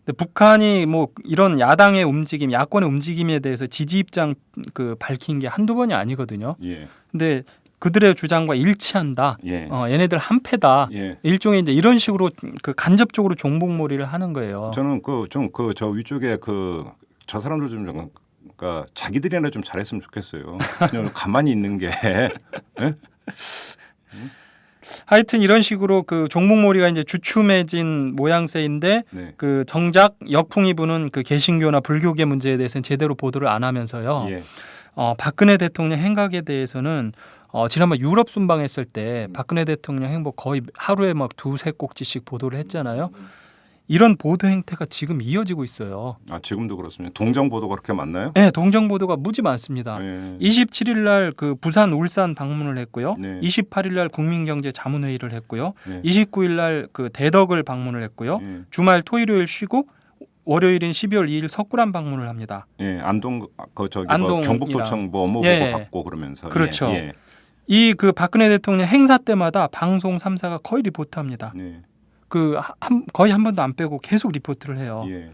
근데 북한이 뭐 이런 야당의 움직임, 야권의 움직임에 대해서 지지 입장 밝힌 게 한두 번이 아니거든요. 예. 근데 그들의 주장과 일치한다. 예. 얘네들 한패다. 예. 일종의 이제 이런 식으로 간접적으로 종북몰이를 하는 거예요. 저는 저 위쪽에 저 사람들 좀 그러니까 자기들이나 좀 잘했으면 좋겠어요. 그냥 가만히 있는 게. 예? 하여튼 이런 식으로 종북몰이가 이제 주춤해진 모양새인데 네. 정작 역풍이 부는 개신교나 불교계 문제에 대해서는 제대로 보도를 안 하면서요. 예. 박근혜 대통령 행각에 대해서는 지난번 유럽 순방했을 때 박근혜 대통령 행보 거의 하루에 막 2-3꼭지씩 보도를 했잖아요. 이런 보도 행태가 지금 이어지고 있어요. 아, 지금도 그렇습니다. 동정 보도가 그렇게 많나요? 네, 동정 보도가 무지 많습니다. 예. 27일 날 부산, 울산 방문을 했고요. 네. 28일 날 국민경제자문회의를 했고요. 네. 29일 날 대덕을 방문을 했고요. 예. 주말 토일요일 쉬고 월요일인 12월 2일 석굴암 방문을 합니다. 예, 안동 안동이랑. 경북도청 업무 예. 보고 받고 그러면서 그렇죠. 예. 이 박근혜 대통령 행사 때마다 방송 3사가 거의 리포트합니다. 네. 거의 한 번도 안 빼고 계속 리포트를 해요. 예.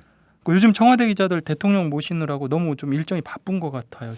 요즘 청와대 기자들 대통령 모시느라고 너무 좀 일정이 바쁜 것 같아요.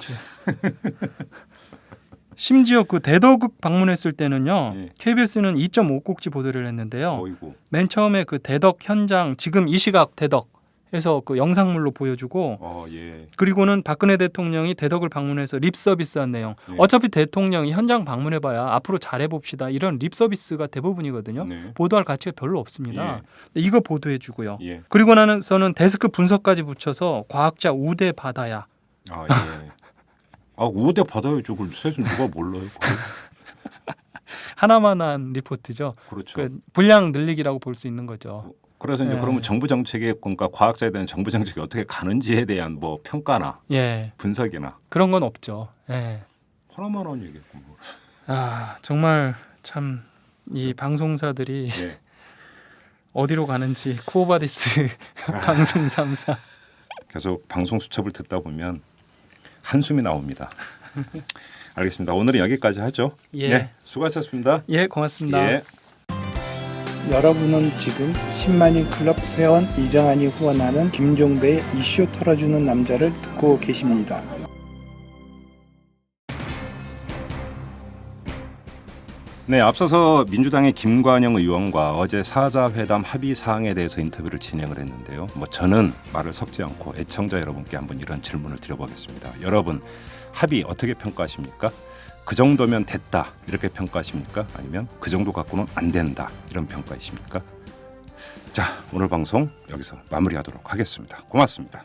심지어 대덕 방문했을 때는요. 예. KBS는 2.5꼭지 보도를 했는데요. 어이구. 맨 처음에 대덕 현장 지금 이 시각 대덕에서 영상물로 보여주고 예. 그리고는 박근혜 대통령이 대덕을 방문해서 립 서비스한 내용. 예. 어차피 대통령이 현장 방문해봐야 앞으로 잘해봅시다. 이런 립 서비스가 대부분이거든요. 네. 보도할 가치가 별로 없습니다. 근데 이거 보도해주고요. 예. 그리고 나서는 데스크 분석까지 붙여서 과학자 우대 받아야. 아, 예. 우대 받아야죠. 그걸 세상 누가 몰라요. 하나만 한 리포트죠. 그렇죠. 분량 늘리기라고 볼 수 있는 거죠. 그래서 이제 예. 그러면 정부 정책에 그러니까 과학자에 대한 정부 정책이 어떻게 가는지에 대한 평가나 예, 분석이나 그런 건 없죠. 예. 하나만 한 얘기고. 정말 참 이 방송사들이 예. 어디로 가는지 쿠오바디스 방송 3사. 계속 방송 수첩을 듣다 보면 한숨이 나옵니다. 알겠습니다. 오늘은 여기까지 하죠. 예. 네, 수고하셨습니다. 예, 고맙습니다. 예. 여러분은 지금 10만인 클럽 회원 이정환이 후원하는 김종배의 이슈 털어주는 남자를 듣고 계십니다. 네, 앞서서 민주당의 김관영 의원과 어제 사자회담 합의 사항에 대해서 인터뷰를 진행을 했는데요. 저는 말을 섞지 않고 애청자 여러분께 한번 이런 질문을 드려보겠습니다. 여러분, 합의 어떻게 평가하십니까? 그 정도면 됐다 이렇게 평가하십니까? 아니면 그 정도 갖고는 안 된다 이런 평가이십니까? 자, 오늘 방송 여기서 마무리하도록 하겠습니다. 고맙습니다.